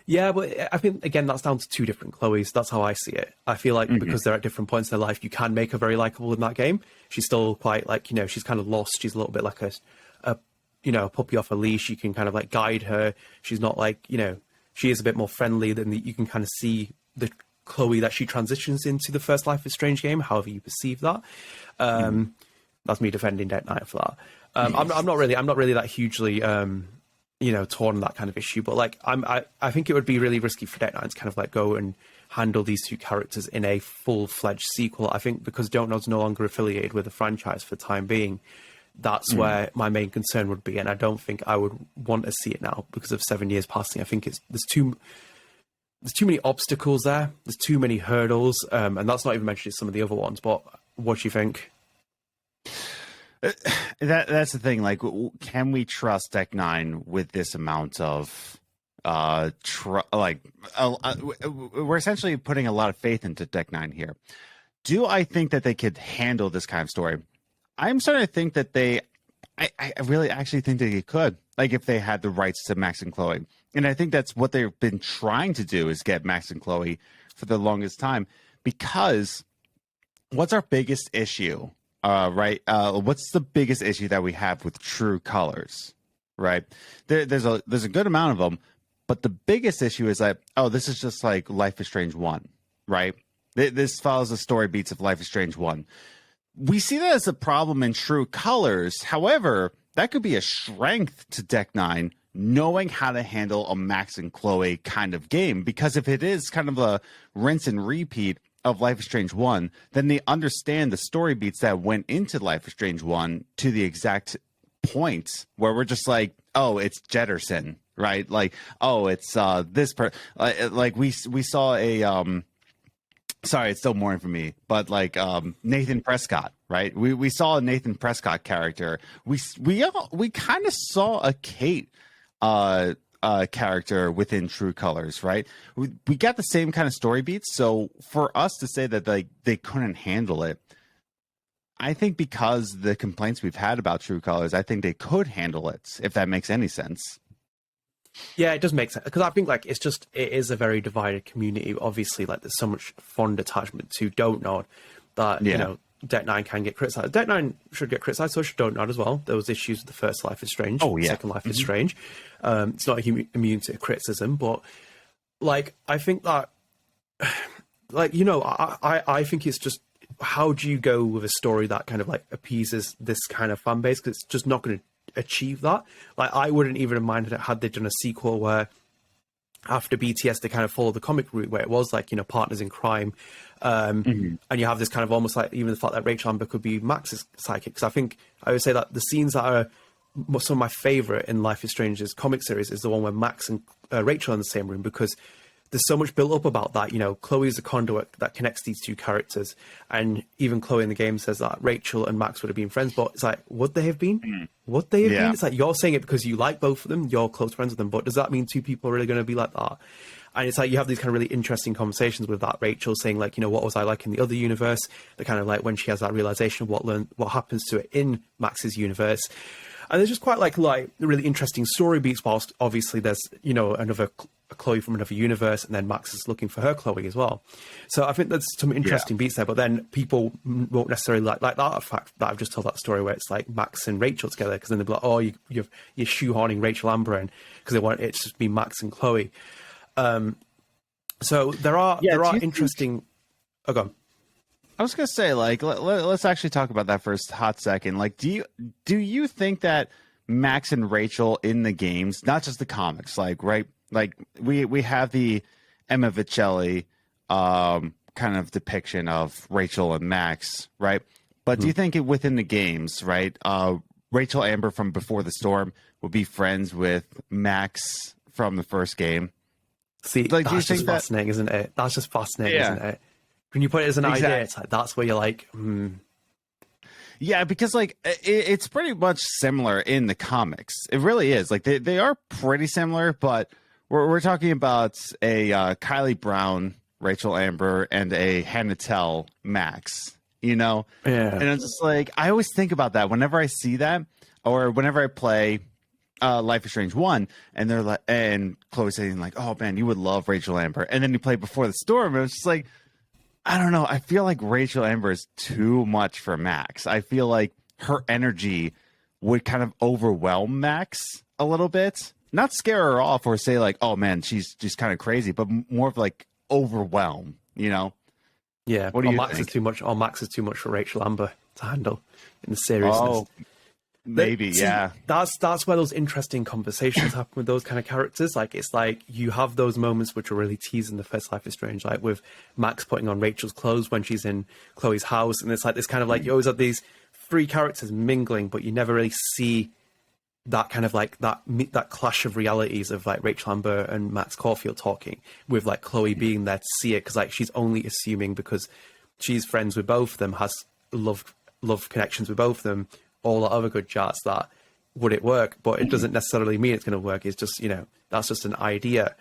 Yeah, but I think, again, that's down to two different Chloes. That's how I see it. I feel like because they're at different points in their life, you can make her very likable in that game. She's still quite like, she's kind of lost. She's a little bit like a puppy off a leash. You can kind of like guide her. She's not like, she is a bit more friendly than you can kind of see the Chloe that she transitions into the first Life is Strange game, however you perceive that. That's me defending Deck 9 for that. I'm not really that hugely, torn on that kind of issue, but like I think it would be really risky for Deck 9 to kind of like go and handle these two characters in a full-fledged sequel. I think because Don't Nod's no longer affiliated with the franchise for the time being, that's where my main concern would be, and I don't think I would want to see it now because of 7 years passing. I think there's too many obstacles there. There's too many hurdles, and that's not even mentioning some of the other ones. But what do you think? That's the thing. Like, can we trust Deck 9 with this amount of we're essentially putting a lot of faith into Deck 9 here. Do I think that they could handle this kind of story? I'm starting to think that I really actually think that they could, like if they had the rights to Max and Chloe. And I think that's what they've been trying to do, is get Max and Chloe for the longest time. Because what's our biggest issue? Right? What's the biggest issue that we have with True Colors? Right? There's a good amount of them, but the biggest issue is that, this is just like Life is Strange 1, right? This follows the story beats of Life is Strange 1. We see that as a problem in True Colors. However, that could be a strength to Deck 9, knowing how to handle a Max and Chloe kind of game. Because if it is kind of a rinse and repeat of Life is Strange 1, then they understand the story beats that went into Life is Strange 1 to the exact point where we're just like, it's Jetterson, right? Like, it's this like we saw a sorry, it's still morning for me, but like Nathan Prescott, right? We saw a Nathan Prescott character. We kind of saw a Kate character within True Colors, right? We got the same kind of story beats. So for us to say that they couldn't handle it, I think because the complaints we've had about True Colors, I think they could handle it, if that makes any sense. Yeah, it does make sense, because I think like it is a very divided community. Obviously, like there's so much fond attachment to Don't Nod that Deck 9 can get criticized. Deck 9 should get criticized, so should Don't Nod as well. There was issues with the first Life is Strange, second Life is Strange. It's not immune to criticism, but like I think that, like I think it's just, how do you go with a story that kind of like appeases this kind of fan base? Because it's just not going to achieve that. Like I wouldn't even have minded it had they done a sequel where after BTS they kind of follow the comic route, where it was like partners in crime, and you have this kind of almost like even the fact that Rachel Amber could be Max's sidekick. Because I think I would say that the scenes that are some of my favorite in Life is Strange's comic series is the one where Max and Rachel are in the same room, because there's so much built up about that. Chloe is the conduit that connects these two characters, and even Chloe in the game says that Rachel and Max would have been friends, but it's like, would they have been? Would they have been? It's like, you're saying it because you like both of them, you're close friends with them, but does that mean two people are really going to be like that? And it's like you have these kind of really interesting conversations with that Rachel saying like, what was I like in the other universe? The kind of like when she has that realization of what happens to it in Max's universe. And there's just quite like really interesting story beats, whilst obviously there's, another a Chloe from another universe, and then Max is looking for her Chloe as well. So I think there's some interesting beats there, but then people won't necessarily like that fact that I've just told that story where it's like Max and Rachel together, because then they'll be like, oh, you're shoehorning Rachel Amber in because they want it to just be Max and Chloe. So there are interesting. Oh, go on. I was gonna say, like, let's actually talk about that for a hot second. Like, do you think that Max and Rachel in the games, not just the comics, like, right? Like, we have the Emma Vicelli kind of depiction of Rachel and Max, right? But do you think within the games, right? Rachel Amber from Before the Storm would be friends with Max from the first game. See, like, that's just fascinating, isn't it? That's just fascinating, isn't it? When you put it as an idea, it's like, that's where you're like, Yeah, because like it's pretty much similar in the comics. It really is. Like they are pretty similar, but we're talking about a Kylie Brown, Rachel Amber, and a Hannah Tell Max. You know, and it's just like I always think about that whenever I see that, or whenever I play Life is Strange 1, and they're like, and Chloe's saying like, "Oh man, you would love Rachel Amber," and then you play Before the Storm, and it's just like, I don't know. I feel like Rachel Amber is too much for Max. I feel like her energy would kind of overwhelm Max a little bit. Not scare her off or say like, "Oh man, she's just kind of crazy," but more of like overwhelm. You know? Yeah. What do you Max think? is too much. Max is too much for Rachel Amber to handle in the seriousness. Oh, maybe, yeah. That's where those interesting conversations happen with those kind of characters. Like, it's like you have those moments which are really teasing the first Life is Strange, like with Max putting on Rachel's clothes when she's in Chloe's house, and it's like this kind of like you always have these three characters mingling, but you never really see that kind of like that clash of realities of like Rachel Amber and Max Caulfield talking, with like Chloe being there to see it, because like she's only assuming because she's friends with both of them, has love connections with both of them, all that other good jazz, that would it work, but it doesn't necessarily mean it's going to work. It's just, that's just an idea.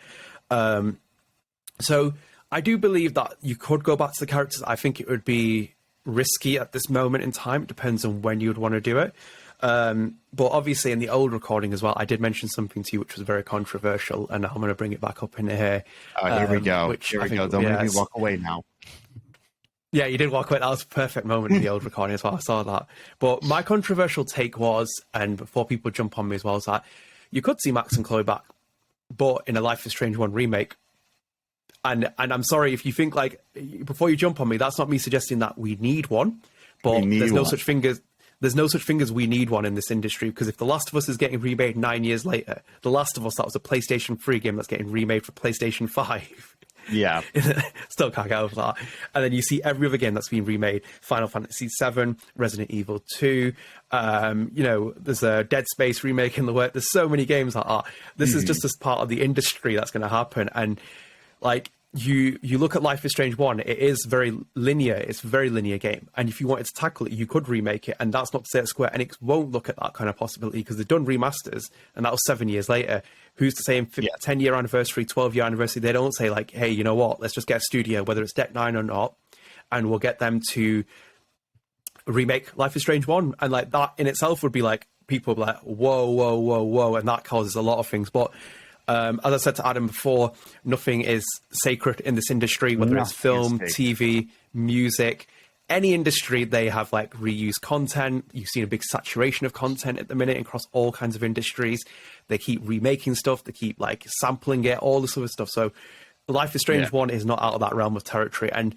So I do believe that you could go back to the characters. I think it would be risky at this moment in time. It depends on when you would want to do it. But obviously in the old recording as well, I did mention something to you which was very controversial, and I'm going to bring it back up in here. Here we go. Here we go. Don't make me walk away now. Yeah, you did walk away. That was a perfect moment in the old recording as well. I saw that. But my controversial take was, and before people jump on me as well, is that you could see Max and Chloe back, but in a Life is Strange 1 remake. And I'm sorry if you think like, before you jump on me, that's not me suggesting that we need one, but there's no such thing as we need one in this industry, because if The Last of Us is getting remade 9 years later, The Last of Us, that was a PlayStation 3 game that's getting remade for PlayStation 5. Yeah. Still can't get over that. And then you see every other game that's been remade: Final Fantasy VII, Resident Evil 2, there's a Dead Space remake in the work. There's so many games that are. This is just as part of the industry that's going to happen. And like, you look at Life is Strange 1, it is very linear. It's a very linear game. And if you wanted to tackle it, you could remake it. And that's not to say that Square Enix won't look at that kind of possibility, because they've done remasters, and that was 7 years later. Who's to say in 10-year anniversary, 12-year anniversary, they don't say like, hey, you know what, let's just get a studio, whether it's Deck 9 or not, and we'll get them to remake Life is Strange 1. And like, that in itself would be like, people would be like, whoa. And that causes a lot of things. But as I said to Adam before, nothing is sacred in this industry, whether it's film, TV, music, any industry. They have like reused content. You've seen a big saturation of content at the minute across all kinds of industries. They keep remaking stuff. They keep like sampling it, all this other stuff. So Life is Strange 1 is not out of that realm of territory. And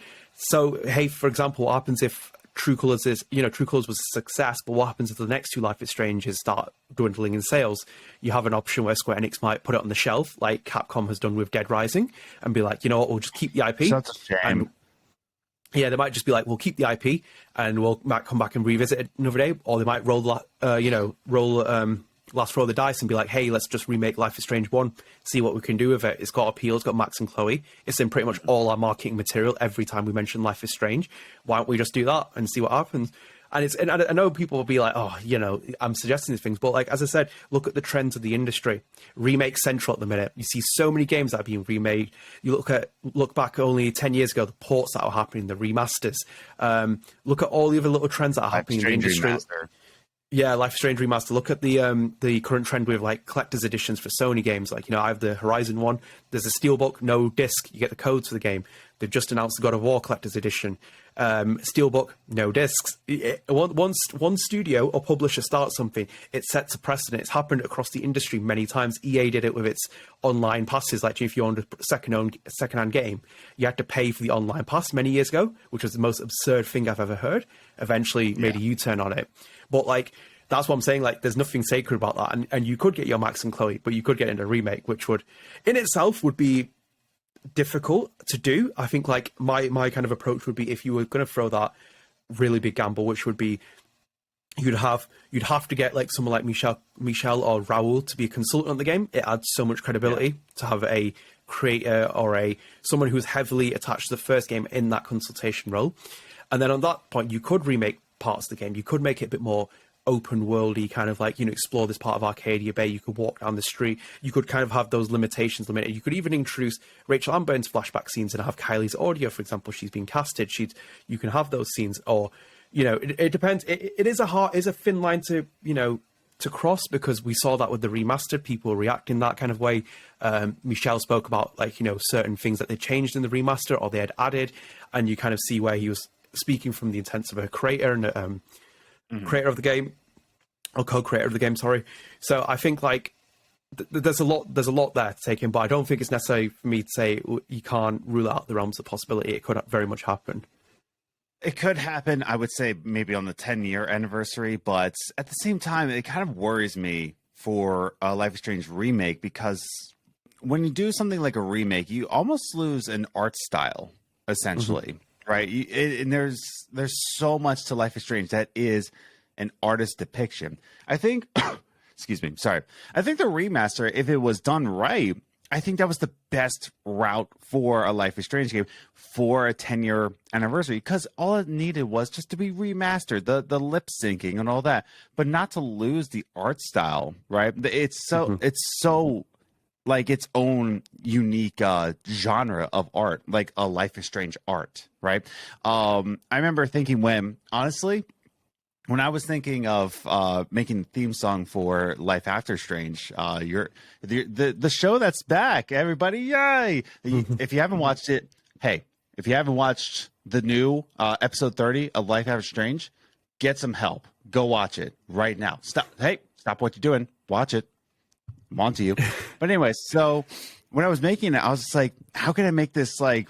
so, hey, for example, what happens if True Colors was a success, but what happens if the next two Life is Stranges start dwindling in sales? You have an option where Square Enix might put it on the shelf, like Capcom has done with Dead Rising, and be like, you know what, we'll just keep the IP. Such a shame. And yeah, they might just be like, we'll keep the IP, and might come back and revisit it another day, or they might last roll the dice and be like, hey, let's just remake Life is Strange 1, see what we can do with it. It's got appeal, it's got Max and Chloe, it's in pretty much all our marketing material every time we mention Life is Strange. Why don't we just do that and see what happens? And I know people will be like, oh, I'm suggesting these things, but like, as I said, look at the trends of the industry. Remake central at the minute. You see so many games that are being remade. You look back only 10 years ago, the ports that are happening, the remasters. Look at all the other little trends that are happening in the industry. Yeah, Life is Strange remaster. Look at the current trend with like collector's editions for Sony games. Like, I have the Horizon one. There's a steelbook, no disc. You get the codes for the game. They've just announced the God of War collector's edition. Steelbook, no discs. One studio or publisher starts something, it sets a precedent. It's happened across the industry many times. EA did it with its online passes. Like, if you owned a second-hand game, you had to pay for the online pass many years ago, which was the most absurd thing I've ever heard. Eventually made a U-turn on it. But, like, that's what I'm saying. Like, there's nothing sacred about that. And you could get your Max and Chloe, but you could get into a remake, which would, in itself, would be difficult to do. I think, like, my kind of approach would be, if you were going to throw that really big gamble, which would be, you'd have to get, like, someone like Michel or Raul to be a consultant on the game. It adds so much credibility to have a creator or someone who's heavily attached to the first game in that consultation role. And then on that point, you could remake parts of the game. You could make it a bit more open worldy, kind of like, explore this part of Arcadia Bay. You could walk down the street. You could kind of have those limitations limited. You could even introduce Rachel Amber's flashback scenes and have Kylie's audio, for example. She's been casted. You can have those scenes, or it depends. It is a thin line to to cross, because we saw that with the remastered. People react in that kind of way. Michel spoke about, like, certain things that they changed in the remaster or they had added, and you kind of see where he was speaking from the intents of a creator and creator of the game, or co-creator of the game, sorry. So I think, like, there's a lot there to take in, but I don't think it's necessary for me to say you can't rule out the realms of possibility. It could very much happen. It could happen, I would say, maybe on the 10-year anniversary, but at the same time, it kind of worries me for a Life is Strange remake, because when you do something like a remake, you almost lose an art style, essentially. Right, and there's so much to Life is Strange that is an artist depiction. I think, excuse me, sorry. I think the remaster, if it was done right, I think that was the best route for a Life is Strange game for a 10-year anniversary, because all it needed was just to be remastered, the lip syncing and all that, but not to lose the art style. Right, it's so like its own unique genre of art, like a Life is Strange art, right? I remember thinking when I was thinking of making the theme song for Life After Strange, the show that's back, everybody, yay! If you haven't watched it, if you haven't watched the new episode 30 of Life After Strange, get some help. Go watch it right now. Stop what you're doing. Watch it. I'm on to you. But anyway, so when I was making it, I was just like, how can I make this like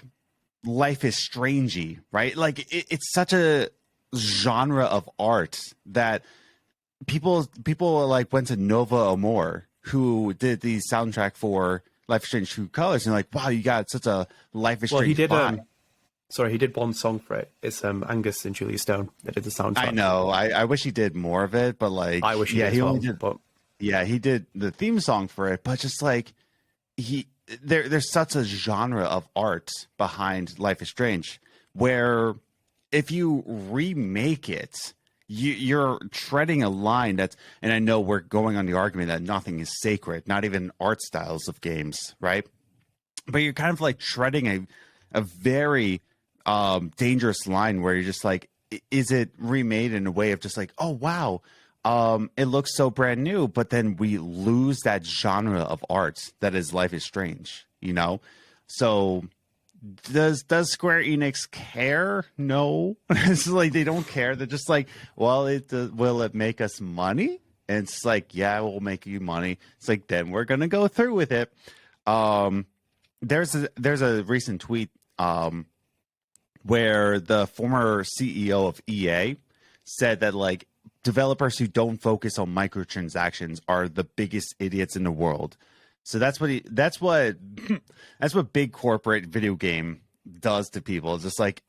Life is Strangey, right? Like it's such a genre of art that people like went to Nova Amor, who did the soundtrack for Life is Strange True Colors, and like, wow, you got such a Life is Strange vibe. He did one song for it. It's Angus and Julia Stone that did the soundtrack. I know. I wish he did more of it, but like, I wish he did. Only did, but yeah, he did the theme song for it, but just like there's such a genre of art behind Life is Strange, where if you remake it, you're treading a line that's, and I know we're going on the argument that nothing is sacred, not even art styles of games, right? But you're kind of like treading a very dangerous line where you're just like, is it remade in a way of just like, oh wow, it looks so brand new, but then we lose that genre of art that is Life is Strange, So does Square Enix care? No. It's like they don't care. They're just like, well, will it make us money? And it's like, yeah, we'll make you money. It's like, then we're gonna go through with it. There's a recent tweet where the former CEO of EA said that like developers who don't focus on microtransactions are the biggest idiots in the world. So that's what big corporate video game does to people. It's just like,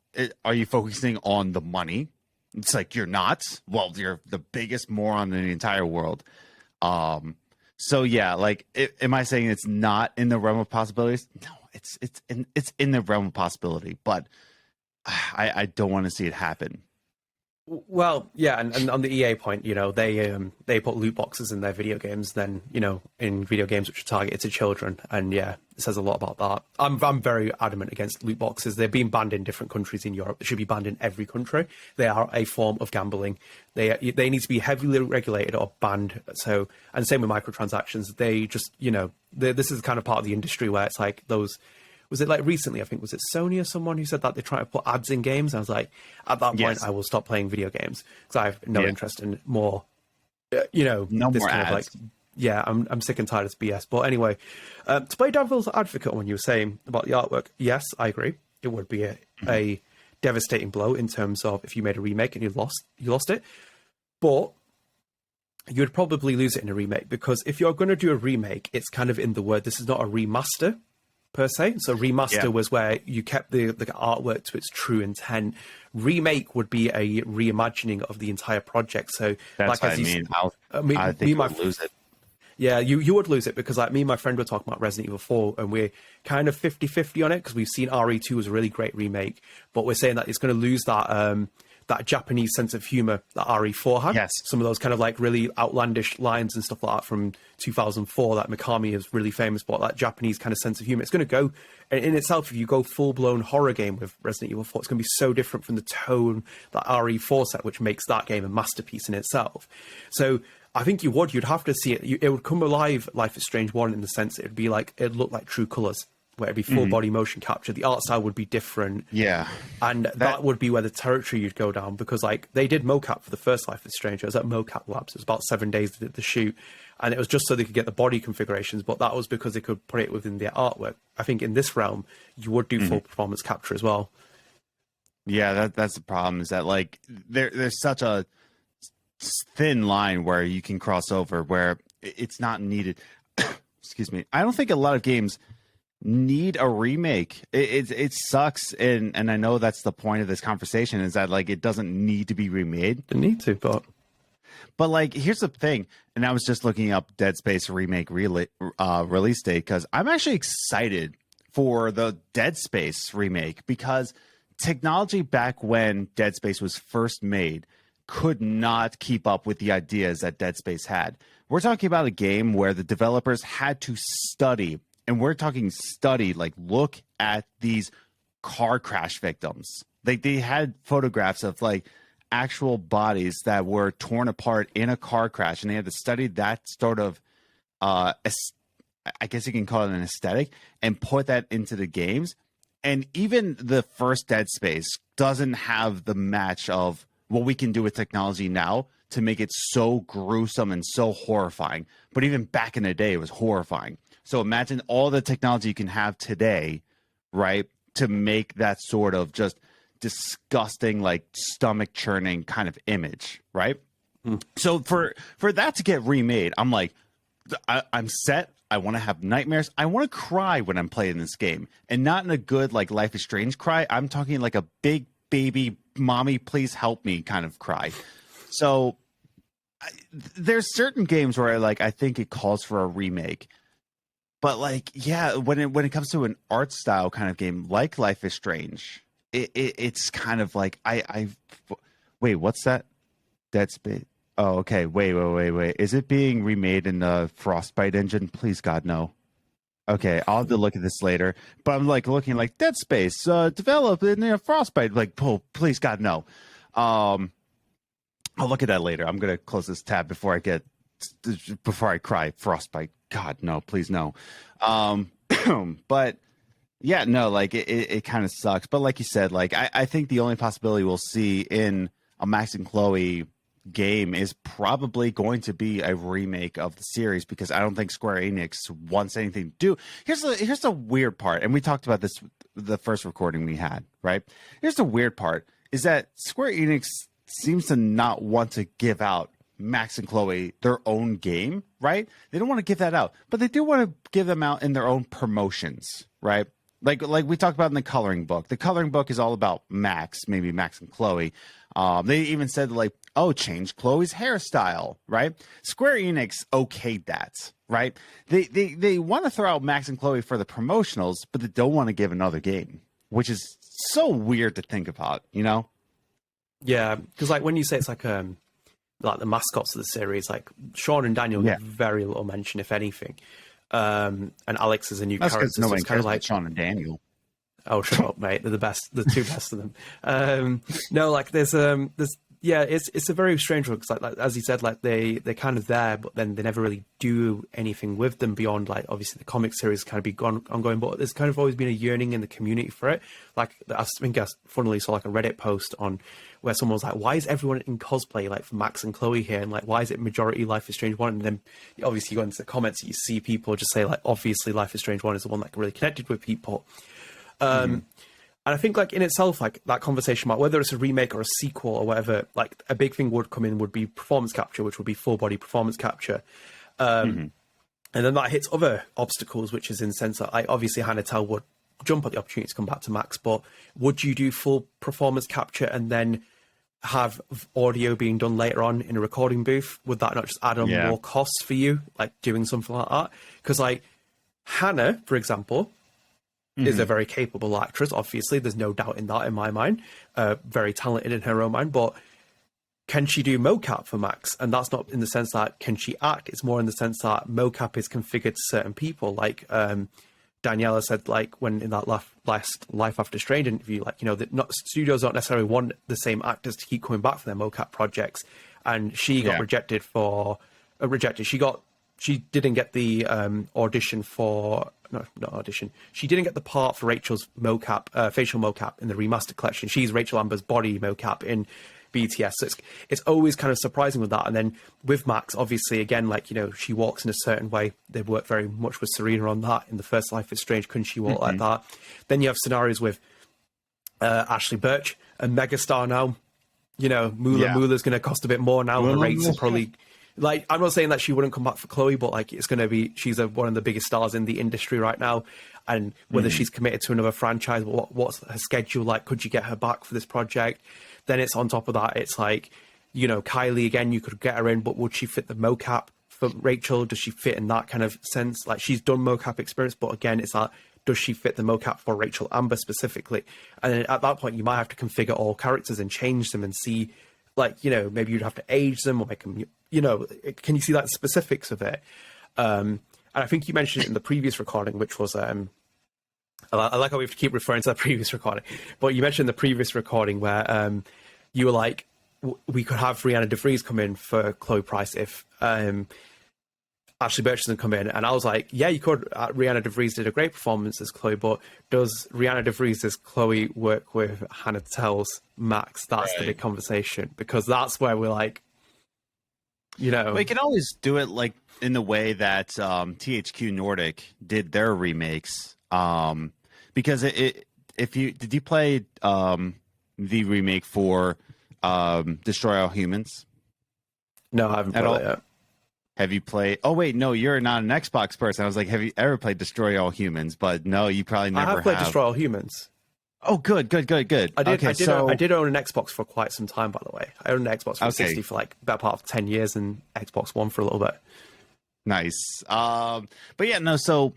are you focusing on the money? It's like, you're not. Well, you're the biggest moron in the entire world. So yeah, like, am I saying it's not in the realm of possibilities? No, it's in the realm of possibility, but I don't want to see it happen. Well, yeah, and on the EA point, they put loot boxes in their video games, then in video games which are targeted to children, and yeah, it says a lot about that. I'm very adamant against loot boxes. They're being banned in different countries in Europe. They should be banned in every country. They are a form of gambling. They need to be heavily regulated or banned. So, and same with microtransactions. They just this is kind of part of the industry where it's like those. Was it like recently, I think, was it Sony or someone who said that they try to put ads in games? I was like, at that point, I will stop playing video games because I have no interest in more, no this more kind ads. of like, yeah, I'm sick and tired of this BS. But anyway, to play devil's advocate on what you were saying about the artwork, yes, I agree. It would be a devastating blow in terms of if you made a remake and you lost it. But you would probably lose it in a remake because if you're going to do a remake, it's kind of in the word, this is not a remaster per se. So remaster was where you kept the artwork to its true intent. Remake would be a reimagining of the entire project. So that's like, what I mean. I think you'll lose it. Yeah, you would lose it because like me and my friend were talking about Resident Evil 4 and we're kind of 50-50 on it because we've seen RE2 was a really great remake, but we're saying that it's going to lose that Japanese sense of humor that RE4 had. Yes. Some of those kind of like really outlandish lines and stuff like that from 2004 that Mikami is really famous for, that Japanese kind of sense of humor. It's going to go, in itself, if you go full-blown horror game with Resident Evil 4, it's going to be so different from the tone that RE4 set, which makes that game a masterpiece in itself. So I think you'd have to see it. It would come alive, Life is Strange 1, in the sense it'd look like true colours, where it'd be full body motion capture. The art style would be different. Yeah. And that would be where the territory you'd go down because like they did mocap for the first Life is Strange. It was at Mocap Labs. It was about 7 days they did the shoot. And it was just so they could get the body configurations, but that was because they could put it within their artwork. I think in this realm, you would do full performance capture as well. Yeah, that's the problem, is that like there's such a thin line where you can cross over where it's not needed. Excuse me. I don't think a lot of games need a remake. It sucks, and I know that's the point of this conversation, is that like it doesn't need to be remade. They need to, but like here's the thing, and I was just looking up Dead Space remake release date because I'm actually excited for the Dead Space remake because technology back when Dead Space was first made could not keep up with the ideas that Dead Space had. We're talking about a game where the developers had to study, and we're talking study, like look at these car crash victims. Like they had photographs of like actual bodies that were torn apart in a car crash, and they had to study that sort of, I guess you can call it an aesthetic, and put that into the games. And even the first Dead Space doesn't have the match of what we can do with technology now to make it so gruesome and so horrifying. But even back in the day, it was horrifying. So imagine all the technology you can have today, right, to make that sort of just disgusting, like stomach churning kind of image, right? So for that to get remade, I'm like, I'm set. I want to have nightmares. I want to cry when I'm playing this game, and not in a good like Life is Strange cry. I'm talking like a big baby, mommy, please help me kind of cry. So there's certain games where I think it calls for a remake, but like, yeah, when it comes to an art style kind of game like Life is Strange, it's kind of like wait, what's that? Dead Space. Oh, okay. Wait. Is it being remade in the Frostbite engine? Please, God, no. Okay, I'll have to look at this later. But I'm like looking like Dead Space developed in Frostbite. Like, oh, please, God, no. I'll look at that later. I'm gonna close this tab before I cry. Frostbite. God, no, please, no. But yeah, no, like it kind of sucks. But like you said, like I think the only possibility we'll see in a Max and Chloe game is probably going to be a remake of the series, because I don't think Square Enix wants anything to do. Here's the weird part, and we talked about this the first recording we had, right? Here's the weird part, is that Square Enix seems to not want to give out Max and Chloe their own game, right? They don't want to give that out, but they do want to give them out in their own promotions, right? Like we talked about in the coloring book. The coloring book is all about Max, maybe Max and Chloe. They even said like, oh, change Chloe's hairstyle, right? Square Enix okayed that, right? They want to throw out Max and Chloe for the promotionals, but they don't want to give another game, which is so weird to think about, you know? Yeah, because like when you say it's like the mascots of the series, like Sean and Daniel get very little mention, if anything. And Alex is a new character, so it's kind of like Sean and Daniel. Oh, shut up, mate! They're the best, the two best of them. No, like there's yeah, it's a very strange one because like as you said, like they're kind of there, but then they never really do anything with them beyond like obviously the comic series kind of be ongoing. But there's kind of always been a yearning in the community for it. Like I think I funnily saw like a Reddit post on where someone was like, "Why is everyone in cosplay like for Max and Chloe here?" And like, why is it majority Life is Strange 1? And then obviously you go into the comments, you see people just say like, obviously Life is Strange 1 is the one that really connected with people. And I think like in itself, like that conversation about whether it's a remake or a sequel or whatever, like a big thing would come in would be performance capture, which would be full body performance capture. And then that hits other obstacles, which is in the sense that like, obviously Hannah Tell would jump at the opportunity to come back to Max, but would you do full performance capture and then have audio being done later on in a recording booth? Would that not just add on more costs for you, like doing something like that? Because like Hannah, for example, is a very capable actress. Obviously, there's no doubt in that in my mind. Very talented in her own mind, but can she do mocap for Max? And that's not in the sense that can she act. It's more in the sense that mocap is configured to certain people. Like Daniela said, like when in that last Life After Strange interview, like, you know, that not studios don't necessarily want the same actors to keep coming back for their mocap projects. And she got rejected for she didn't get the audition for not audition. She didn't get the part for Rachel's mocap, facial mocap in the remastered collection. She's Rachel Amber's body mocap in BTS. So it's always kind of surprising with that. And then with Max, obviously, again, like, you know, she walks in a certain way. They've worked very much with Serena on that in the first Life is Strange. Couldn't she walk like that? Then you have scenarios with Ashley Birch, a megastar now. You know, Mula's going to cost a bit more now. The rates are probably... Like, I'm not saying that she wouldn't come back for Chloe, but like it's going to be, she's one of the biggest stars in the industry right now. And whether she's committed to another franchise, what's her schedule like? Could you get her back for this project? Then it's on top of that, it's like, you know, Kylie, again, you could get her in, but would she fit the mocap for Rachel? Does she fit in that kind of sense? Like, she's done mocap experience, but again, it's that, does she fit the mocap for Rachel Amber specifically? And then at that point, you might have to configure all characters and change them and see, like, you know, maybe you'd have to age them or make them, you know, can you see that specifics of it? And I think you mentioned it in the previous recording, which was, I like how we have to keep referring to that previous recording, but you mentioned the previous recording where you were like, we could have Rihanna DeVries come in for Chloe Price if Ashley Birch doesn't come in. And I was like, yeah, you could. Rihanna DeVries did a great performance as Chloe, but does Rihanna DeVries as Chloe work with Hannah Tell's Max? That's the big conversation, because that's where we're like, you know, we can always do it like in the way that THQ Nordic did their remakes. Because if you did you play the remake for Destroy All Humans? No, I haven't played it yet. Have you played? Oh wait, no, you're not an Xbox person. I was like, have you ever played Destroy All Humans? But no, you probably never have. I have played Destroy All Humans. Oh, good. I did own an Xbox for quite some time, by the way. I owned an Xbox 360 for like about part of 10 years and Xbox One for a little bit. Nice. But yeah, no, so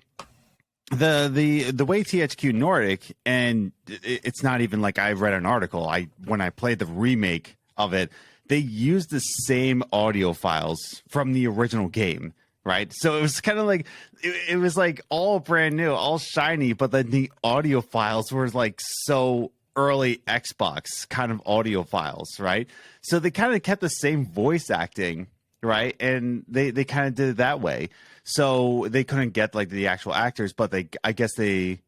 the way THQ Nordic, and it's not even like I read an article. When I played the remake of it, they used the same audio files from the original game. Right. So it was kind of like it was like all brand new, all shiny. But then the audio files were like so early Xbox kind of audio files. Right. So they kind of kept the same voice acting. Right. And they kind of did it that way. So they couldn't get like the actual actors, but I guess they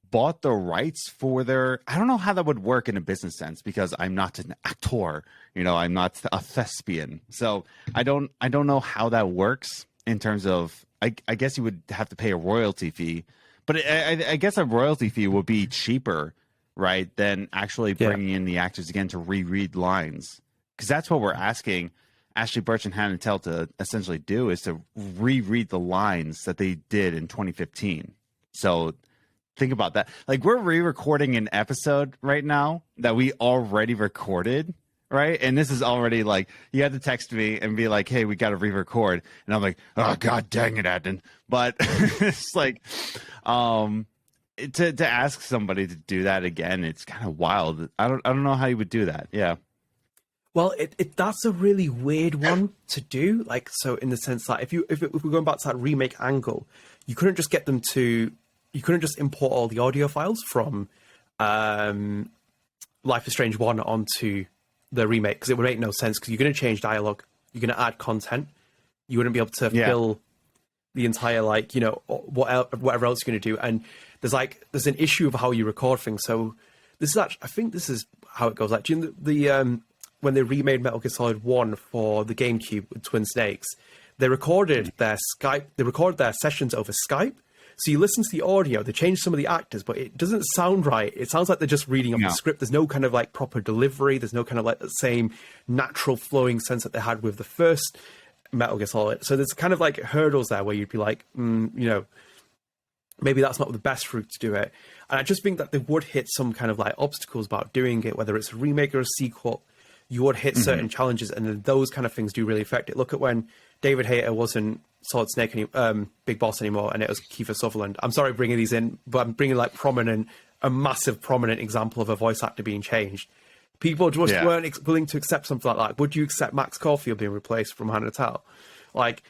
bought the rights for their. I don't know how that would work in a business sense, because I'm not an actor. You know, I'm not a thespian. So I don't know how that works. In terms of, I guess you would have to pay a royalty fee, but I guess a royalty fee would be cheaper, right, than actually bringing in the actors again to reread lines, because that's what we're asking Ashley Birch and Hannah Tell to essentially do, is to reread the lines that they did in 2015. So think about that. Like, we're re-recording an episode right now that we already recorded. Right. And this is already like, you had to text me and be like, hey, we got to re-record. And I'm like, oh, God dang it, Adnan. But it's like, to ask somebody to do that again, it's kind of wild. I don't know how you would do that. Yeah. Well, that's a really weird one to do. Like, so in the sense that if we're going back to that remake angle, you couldn't just import all the audio files from Life is Strange 1 onto the remake, because it would make no sense, because you're going to change dialogue, you're going to add content, you wouldn't be able to fill the entire, like, whatever else you're going to do. And there's an issue of how you record things. So this is actually, I think this is how it goes. Like, when they remade Metal Gear Solid 1 for the GameCube with Twin Snakes, they recorded their sessions over Skype. So you listen to the audio, they changed some of the actors, but it doesn't sound right. It sounds like they're just reading off the script. There's no kind of like proper delivery. There's no kind of like the same natural flowing sense that they had with the first Metal Gear Solid. So there's kind of like hurdles there where you'd be like, maybe that's not the best route to do it. And I just think that they would hit some kind of like obstacles about doing it, whether it's a remake or a sequel. You would hit certain challenges, and then those kind of things do really affect it. Look at when David Hayter wasn't Solid Snake Big Boss anymore, and it was Kiefer Sutherland. I'm sorry bringing these in, but I'm bringing like a massive prominent example of a voice actor being changed. People just weren't willing to accept something like that. Would you accept Max Caulfield being replaced from Hannah Tell? Like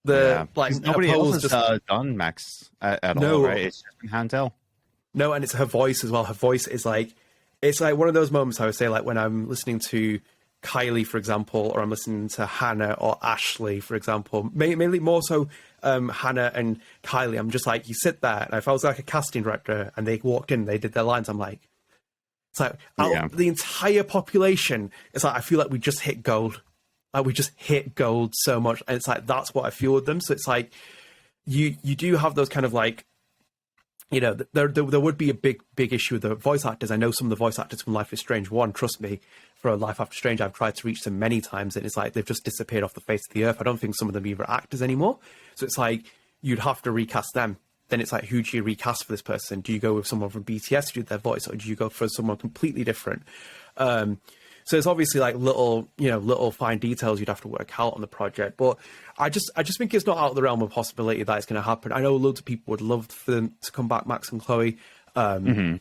nobody else has done Max at all, right? It's just been Hannah Tell. No, and it's her voice as well. Her voice is like, it's like one of those moments I would say, like when I'm listening to Kylie, for example, or I'm listening to Hannah or Ashley, for example, mainly more so Hannah and Kylie. I'm just like, you sit there, and if I was like a casting director and they walked in, they did their lines, I'm like, it's like out of the entire population, it's like I feel like we just hit gold. Like we just hit gold so much, and it's like that's what I feel with them. So it's like you do have those kind of like, there would be a big issue with the voice actors. I know some of the voice actors from Life is Strange 1, trust me, for Life After Strange, I've tried to reach them many times, and it's like they've just disappeared off the face of the earth. I don't think some of them are even actors anymore. So it's like you'd have to recast them. Then it's like, who do you recast for this person? Do you go with someone from BTS to do their voice, or do you go for someone completely different? So it's obviously like little fine details you'd have to work out on the project. But I just think it's not out of the realm of possibility that it's going to happen. I know loads of people would love for them to come back, Max and Chloe. 7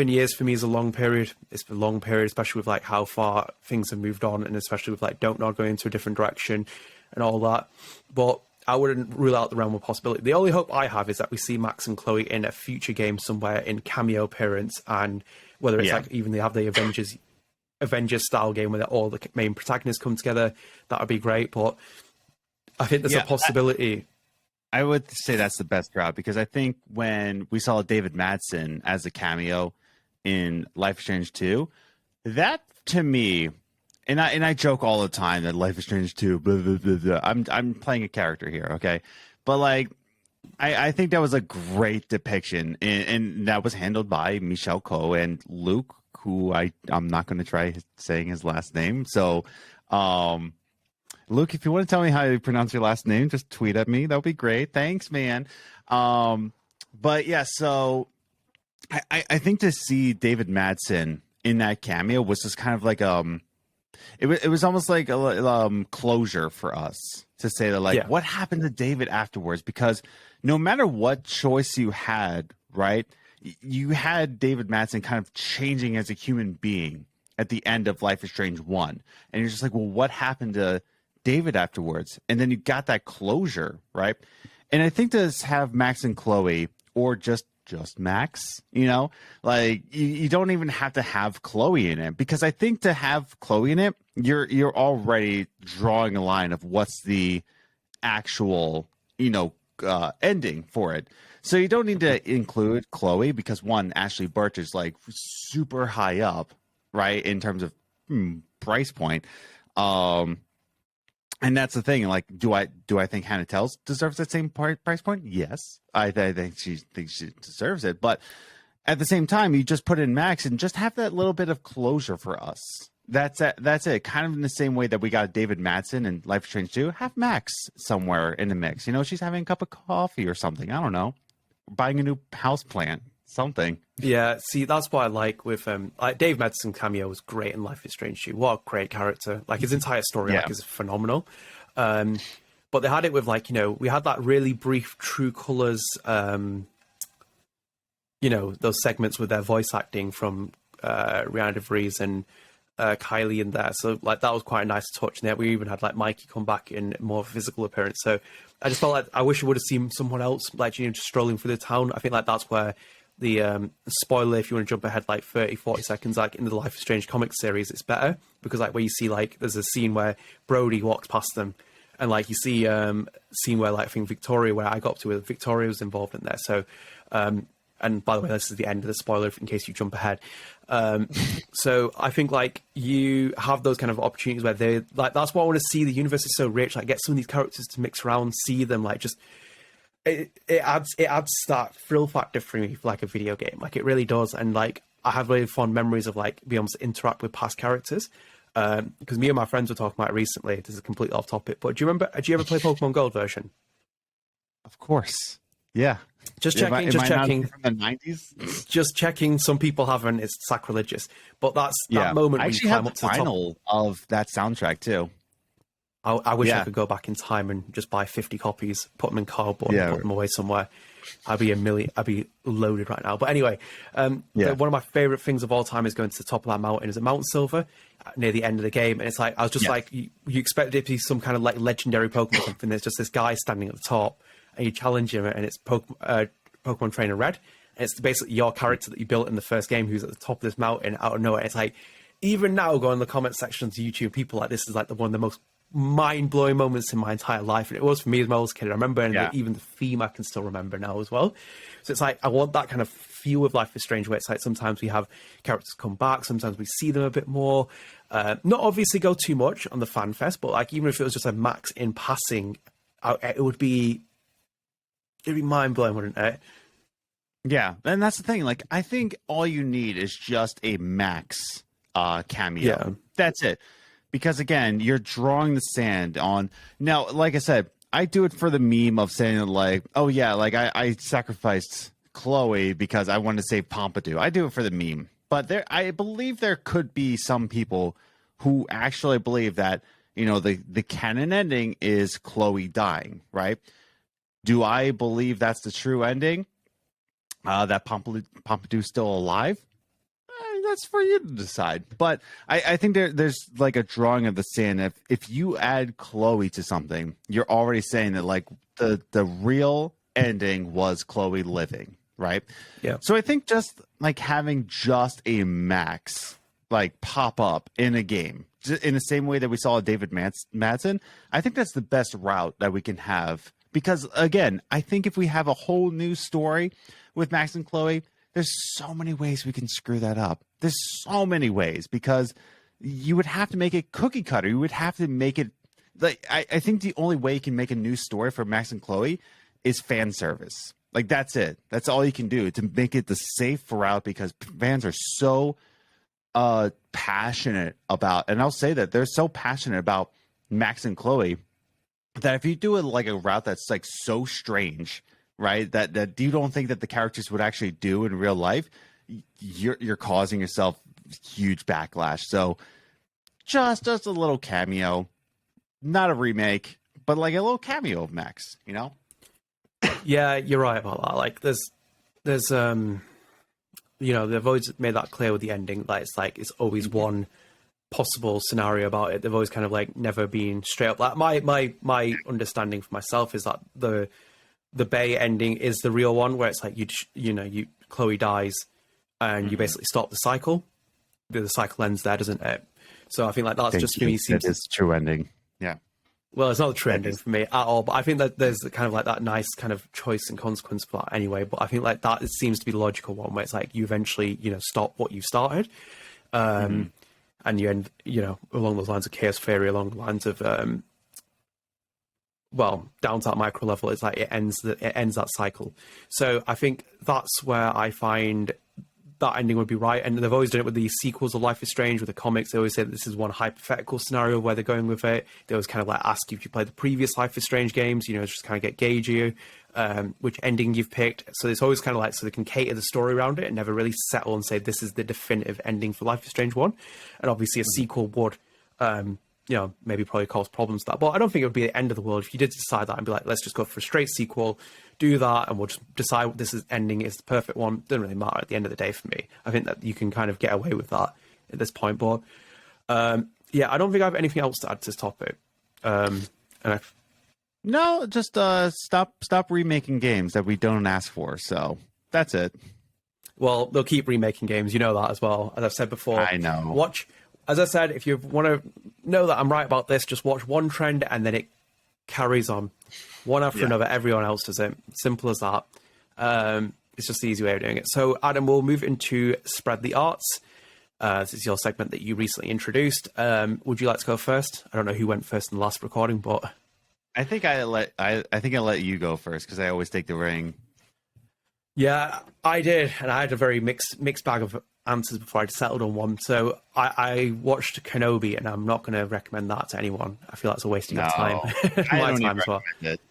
years for me is a long period. It's a long period, especially with like how far things have moved on, and especially with like Don't Nod going into a different direction and all that. But I wouldn't rule out the realm of possibility. The only hope I have is that we see Max and Chloe in a future game somewhere in cameo appearance, and whether it's like even they have the Avengers style game where all the main protagonists come together, that would be great. But I think there's a possibility. I would say that's the best route, because I think when we saw David Madsen as a cameo in Life is Strange 2, that to me, and I joke all the time that Life is Strange 2, blah, blah, blah, blah. I'm playing a character here, okay? But like, I think that was a great depiction, and that was handled by Michelle Coe and Luke, who I'm not going to try saying his last name. So, Luke, if you want to tell me how you pronounce your last name, just tweet at me. That would be great. Thanks, man. But yeah, so I think to see David Madsen in that cameo was just kind of like it was almost like a closure for us to say that, like, what happened to David afterwards? Because no matter what choice you had, right, you had David Madsen kind of changing as a human being at the end of Life is Strange 1. And you're just like, well, what happened to David afterwards? And then you got that closure, right? And I think to have Max and Chloe, or just Max, like you don't even have to have Chloe in it, because I think to have Chloe in it, you're already drawing a line of what's the actual ending for it. So you don't need to include Chloe, because one, Ashley Birch is like super high up, right, in terms of price point. And that's the thing. Like, do I think Hannah Tells deserves that same price point? Yes, I think she deserves it. But at the same time, you just put in Max and just have that little bit of closure for us. That's it. Kind of in the same way that we got David Madsen in Life is Strange 2. Have Max somewhere in the mix. She's having a cup of coffee or something. I don't know. Buying a new house plant. Something. Yeah, see, that's what I like with Dave Madsen cameo was great in Life is Strange 2. What a great character. Like, his entire story is phenomenal. But they had it with, like, we had that really brief True Colors, those segments with their voice acting from Rihanna DeVries and Kylie in there. So like that was quite a nice touch. And we even had like Mikey come back in more physical appearance. So I just felt like I wish I would have seen someone else like, you know, just strolling through the town. I think like that's where the spoiler, if you want to jump ahead like 30-40 seconds, like in the Life is Strange comic series, it's better because like where you see like there's a scene where Brody walks past them and like you see scene where like I think Victoria, where I got up to, where Victoria was involved in there. So and by the way, this is the end of the spoiler in case you jump ahead. So I think like you have those kind of opportunities where they like, that's what I want to see. The universe is so rich, like get some of these characters to mix around, see them, like just it adds that thrill factor for me for like a video game. Like it really does. And like I have really fond memories of like being able to interact with past characters. Because me and my friends were talking about it recently. This is completely off topic, but do you ever play Pokemon Gold version? Of course. Yeah. Just checking. Just checking. From the 90s? Just checking. Some people haven't. It's sacrilegious. But that's that moment when you climb up to the top of that soundtrack too. I wish I could go back in time and just buy 50 copies, put them in cardboard, and put them away somewhere. I'd be loaded right now. But anyway, one of my favorite things of all time is going to the top of that mountain. Is it Mount Silver near the end of the game? And it's like I was just like you expect it to be some kind of like legendary Pokemon or something. There's just this guy standing at the top, and you challenge him, and it's Pokemon Trainer Red. And it's basically your character that you built in the first game, who's at the top of this mountain out of nowhere. It's like even now, go in the comment sections of YouTube, people like this is like one of the most mind-blowing moments in my entire life, and it was for me as I was a kid. I remember, and even the theme I can still remember now as well. So it's like I want that kind of feel with Life is Strange, where it's like sometimes we have characters come back, sometimes we see them a bit more. Not obviously go too much on the fan fest, but like even if it was just a max in passing, it'd be mind-blowing, wouldn't it? Yeah, and that's the thing. Like I think all you need is just a max cameo. Yeah. That's it. Because again, you're drawing the sand on. Now, like I said, I do it for the meme of saying like, oh yeah, like I sacrificed Chloe because I wanted to save Pompidou. I do it for the meme. But I believe there could be some people who actually believe that, you know, the canon ending is Chloe dying, right? Do I believe that's the true ending? That Pompidou's still alive? That's for you to decide. But I think there's like a drawing of the sand. If you add Chloe to something, you're already saying that like the real ending was Chloe living, right? Yeah. So I think just like having just a Max like pop up in a game, in the same way that we saw David Madsen, I think that's the best route that we can have. Because again, I think if we have a whole new story with Max and Chloe, there's so many ways we can screw that up. There's so many ways, because you would have to make it cookie cutter. You would have to make it like I think the only way you can make a new story for Max and Chloe is fan service. Like that's it. That's all you can do to make it the safe route, because fans are so passionate about, and I'll say that they're so passionate about Max and Chloe that if you do it like a route that's like so strange, right, that you don't think that the characters would actually do in real life, you're causing yourself huge backlash. So just a little cameo, not a remake, but like a little cameo of Max, you know? Yeah, you're right about that. Like there's you know, they've always made that clear with the ending, that it's always one possible scenario about it. They've always kind of like never been straight up. Like my understanding for myself is that the Bay ending is the real one, where it's like Chloe dies and you basically stop the cycle. The cycle ends there, doesn't it? So I think like that's just for me seems it's true ending. Yeah. Well, it's not the true ending for me at all, but I think that there's kind of like that nice kind of choice and consequence for that anyway. But I think like that seems to be the logical one, where it's like you eventually, stop what you started. And you end, along those lines of chaos theory, along the lines of, down to that micro level, it's like it ends that cycle. So I think that's where I find that ending would be right. And they've always done it with the sequels of Life is Strange, with the comics. They always say that this is one hypothetical scenario where they're going with it. They always kind of like ask you if you played the previous Life is Strange games, just kind of get gauge you, which ending you've picked. So it's always kind of like, so they can cater the story around it and never really settle and say this is the definitive ending for Life is Strange 1. And obviously a sequel would, maybe probably cause problems with that. But I don't think it would be the end of the world if you did decide that and be like, let's just go for a straight sequel, do that, and we'll just decide what this ending is the perfect one. Doesn't really matter at the end of the day for me. I think that you can kind of get away with that at this point. But Yeah, I don't think I have anything else to add to this topic. And No, just stop remaking games that we don't ask for. So that's it. well, they'll keep remaking games. You know that as well. As I've said before, I know. As I said, if you want to know that I'm right about this, just watch one trend and then it carries on, one after another. Everyone else does it. Simple as that. It's just the easy way of doing it. So, Adam, we'll move into Spread the Arts. This is your segment that you recently introduced. Would you like to go first? I don't know who went first in the last recording, but I think I let you go first because I always take the ring. yeah, I did, and I had a very mixed bag of answers before I'd settled on one. So I watched Kenobi, and I'm not going to recommend that to anyone. I feel that's a waste of your time. I don't time as well. it.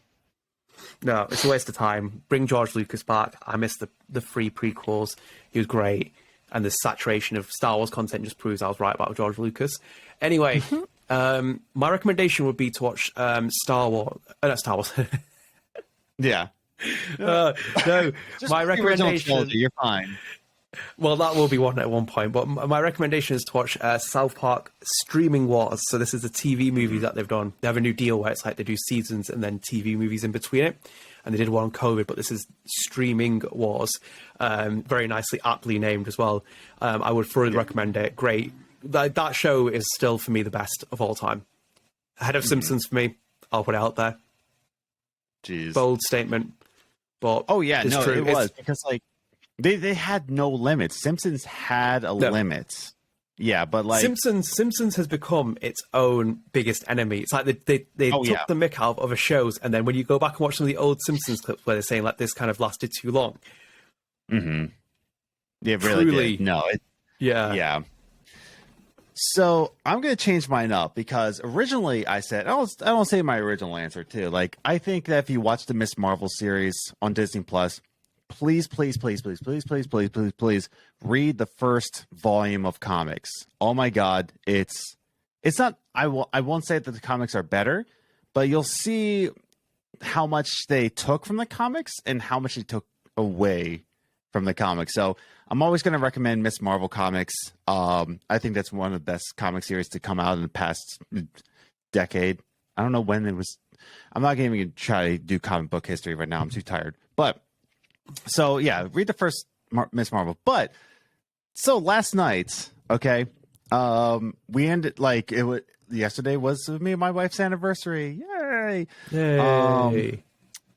No, it's a waste of time. Bring George Lucas back. I missed the free prequels. He was great. And the saturation of Star Wars content just proves I was right about George Lucas. Anyway, my recommendation would be to watch Star Wars. Not Star Wars. Yeah. No, my recommendation. You're fine. Well, that will be one at one point. But my recommendation is to watch South Park Streaming Wars. So this is a TV movie that they've done. They have a new deal where it's like they do seasons and then TV movies in between it. And they did one on COVID, but this is Streaming Wars. Very nicely, aptly named as well. I would thoroughly recommend it. Great. That show is still, for me, the best of all time. Ahead of Simpsons for me. I'll put it out there. Jeez. Bold statement. But oh, yeah. No, true. it was. Because, like, they had no limits. Simpsons had a limit. Yeah, but like Simpsons has become its own biggest enemy. It's like they took the mick out of other shows, and then when you go back and watch some of the old Simpsons clips where they're saying like this kind of lasted too long. Mm-hmm. Yeah, really did. No, yeah. So I'm gonna change mine up because originally I said I don't say my original answer too. Like I think that if you watch the Miss Marvel series on Disney Plus, please read the first volume of comics. Oh my God, it's not. I won't say that the comics are better, but you'll see how much they took from the comics and how much they took away from the comics. So I'm always going to recommend Miss Marvel comics. I think that's one of the best comic series to come out in the past decade. I don't know when it was. I'm not even going to try to do comic book history right now. I'm too tired. But so yeah, read the first Miss Marvel. But so last night, okay, we ended like it was. Yesterday was me and my wife's anniversary. Yay!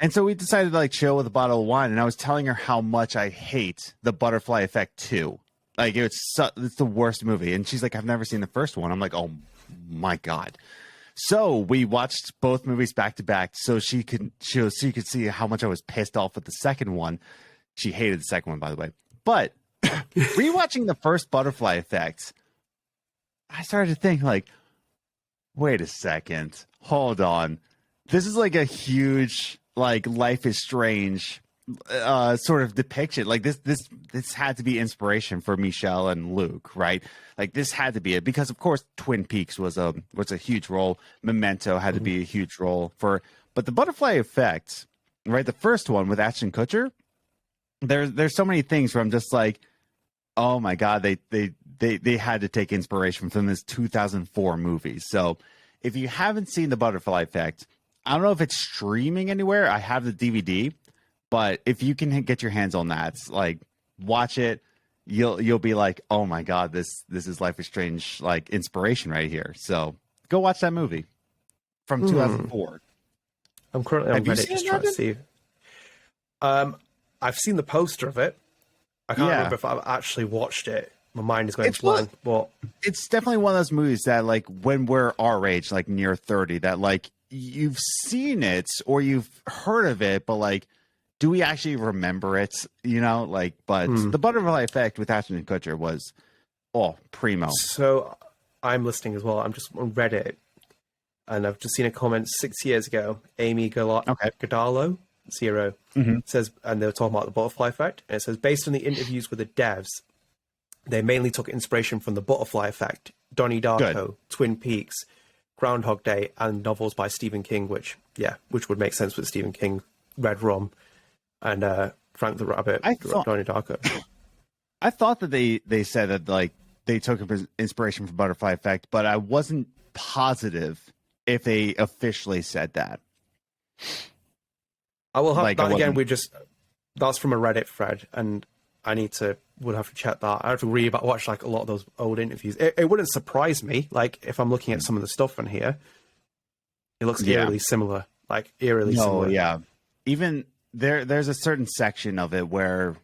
And so we decided to like chill with a bottle of wine, and I was telling her how much I hate the Butterfly Effect 2. Like it's the worst movie, and she's like, "I've never seen the first one." I'm like, "Oh my God." So we watched both movies back to back, so she could see how much I was pissed off with the second one. She hated the second one, by the way. But rewatching the first Butterfly Effect, I started to think like, wait a second, hold on, this is like a huge like Life is Strange sort of depiction. Like this had to be inspiration for Michelle and Luke, right? Like this had to be it because of course Twin Peaks was a huge role. Memento had to be a huge role but the Butterfly Effect, right? The first one with Ashton Kutcher, there's so many things where I'm just like, oh my God, they had to take inspiration from this 2004 movie. So if you haven't seen the Butterfly Effect, I don't know if it's streaming anywhere. I have the DVD, but if you can get your hands on that, like watch it, you'll be like, oh my God, this is Life is Strange like inspiration right here. So go watch that movie from 2004. I'm currently on Reddit just trying to see. I've seen the poster of it. I can't remember if I've actually watched it. My mind is going blank, but it's definitely one of those movies that like when we're our age, like near 30, that like you've seen it or you've heard of it, but like, do we actually remember it? You know, like, but the Butterfly Effect with Ashton Kutcher was primo. So I'm listening as well. I'm just on Reddit, and I've just seen a comment 6 years ago. Amy Godalo 0 says, and they were talking about the Butterfly Effect, and it says based on the interviews with the devs, they mainly took inspiration from the Butterfly Effect, Donnie Darko, Twin Peaks, Groundhog Day, and novels by Stephen King, which would make sense with Stephen King, Red Rum, and Frank the Rabbit, Donnie Darko. I thought that they said that like they took inspiration from Butterfly Effect, but I wasn't positive if they officially said that. I will have that again. That's from a Reddit thread, and would have to check that. I have to watch like a lot of those old interviews. It wouldn't surprise me, like if I'm looking at some of the stuff in here, it looks eerily similar. Like eerily similar. Yeah. Even there's a certain section of it where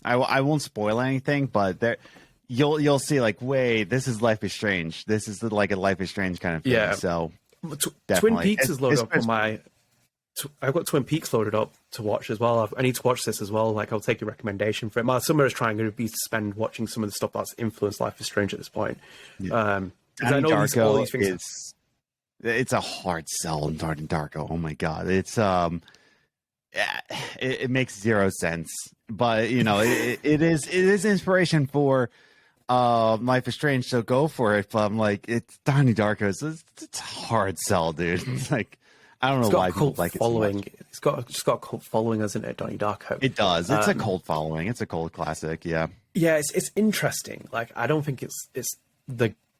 I won't spoil anything, but you'll see like, wait, this is Life is Strange. This is like a Life is Strange kind of thing. Yeah. So Twin Peaks is loaded up on my. I've got Twin Peaks loaded up to watch as well. I need to watch this as well. Like, I'll take your recommendation for it. My summer is trying to be spent watching some of the stuff that's influenced Life is Strange at this point. Yeah. I know all these things. It's a hard sell in Donnie Darko. Oh my god, it's it makes zero sense. But you know, it is inspiration for Life is Strange. So go for it. But I'm like, it's Donnie Darko. It's a hard sell, dude. It's like. I don't know why people like it so much. It's just got a cult following, hasn't it, Donnie Darko? It does. It's a cult following. It's a cult classic. Yeah. Yeah, it's interesting. Like, I don't think it's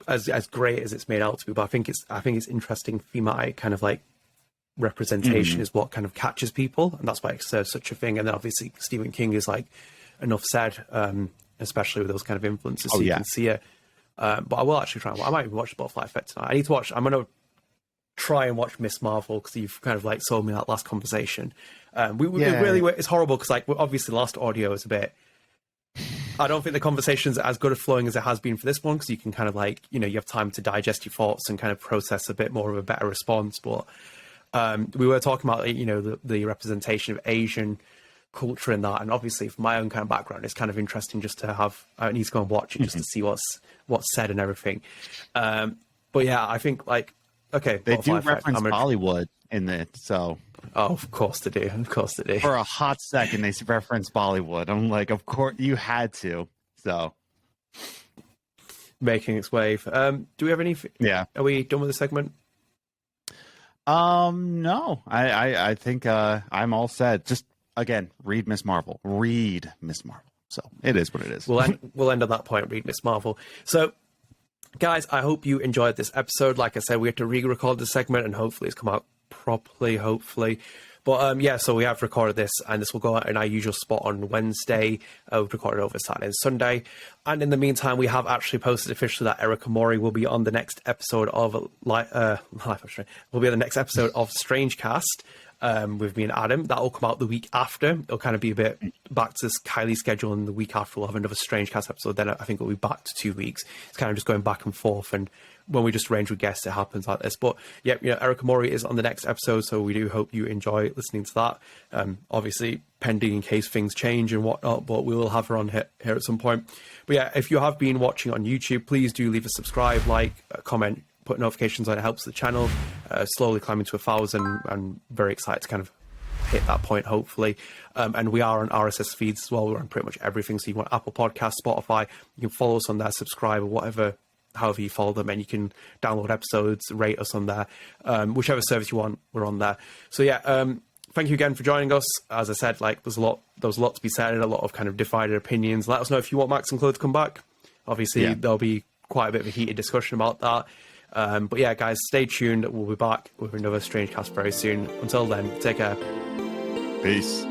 as great as it's made out to be, but I think it's interesting thematic kind of like representation is what kind of catches people, and that's why it's such a thing. And then obviously Stephen King is like enough said, especially with those kind of influences, so you can see it. But I will actually try. I might even watch the Butterfly Effect tonight. I need to watch. I'm gonna try and watch Miss Marvel because you've kind of like sold me that last conversation. It's horrible because like obviously the last audio is a bit. I don't think the conversation's as good a flowing as it has been for this one because you can kind of like you have time to digest your thoughts and kind of process a bit more of a better response. But we were talking about the representation of Asian culture in that, and obviously from my own kind of background, it's kind of interesting just to have. I need to go and watch it just to see what's said and everything. But yeah, I think like. Okay, they do reference Bollywood in it, so. Oh, of course they do. Of course they do. For a hot second, they reference Bollywood. I'm like, of course you had to. So, making its wave. Do we have any? Yeah. Are we done with the segment? No. I think I'm all set. Just again, read Miss Marvel. Read Miss Marvel. So it is what it is. We'll end on that point. Read Miss Marvel. So. Guys, I hope you enjoyed this episode. Like I said, we had to re-record this segment and hopefully it's come out properly, hopefully. But so we have recorded this and this will go out in our usual spot on Wednesday. We've recorded over Saturday and Sunday. And in the meantime, we have actually posted officially that Erika Mori will be on the next episode of StrangeCast. With me and Adam. That will come out the week after. It'll kind of be a bit back to this Kylie schedule, and the week after we'll have another StrangeCast episode. Then I think it'll be back to 2 weeks. It's kind of just going back and forth, and when we just arrange with guests, it happens like this. But yeah, Erika Mori is on the next episode, so we do hope you enjoy listening to that. Obviously, pending in case things change and whatnot, but we will have her on here at some point. But yeah, if you have been watching on YouTube, please do leave a subscribe, like, comment, put notifications on. It helps the channel slowly climbing to 1,000. I'm very excited to kind of hit that point, hopefully. And we are on RSS feeds as well. We're on pretty much everything. So you want Apple Podcasts, Spotify, you can follow us on there, subscribe, or however you follow them, and you can download episodes, rate us on there. Whichever service you want, we're on there. So yeah, thank you again for joining us. As I said, like there was a lot to be said, a lot of kind of divided opinions. Let us know if you want Max and Claude to come back. Obviously, there'll be quite a bit of a heated discussion about that. But yeah, guys, stay tuned. We'll be back with another StrangeCast very soon. Until then, take care. Peace.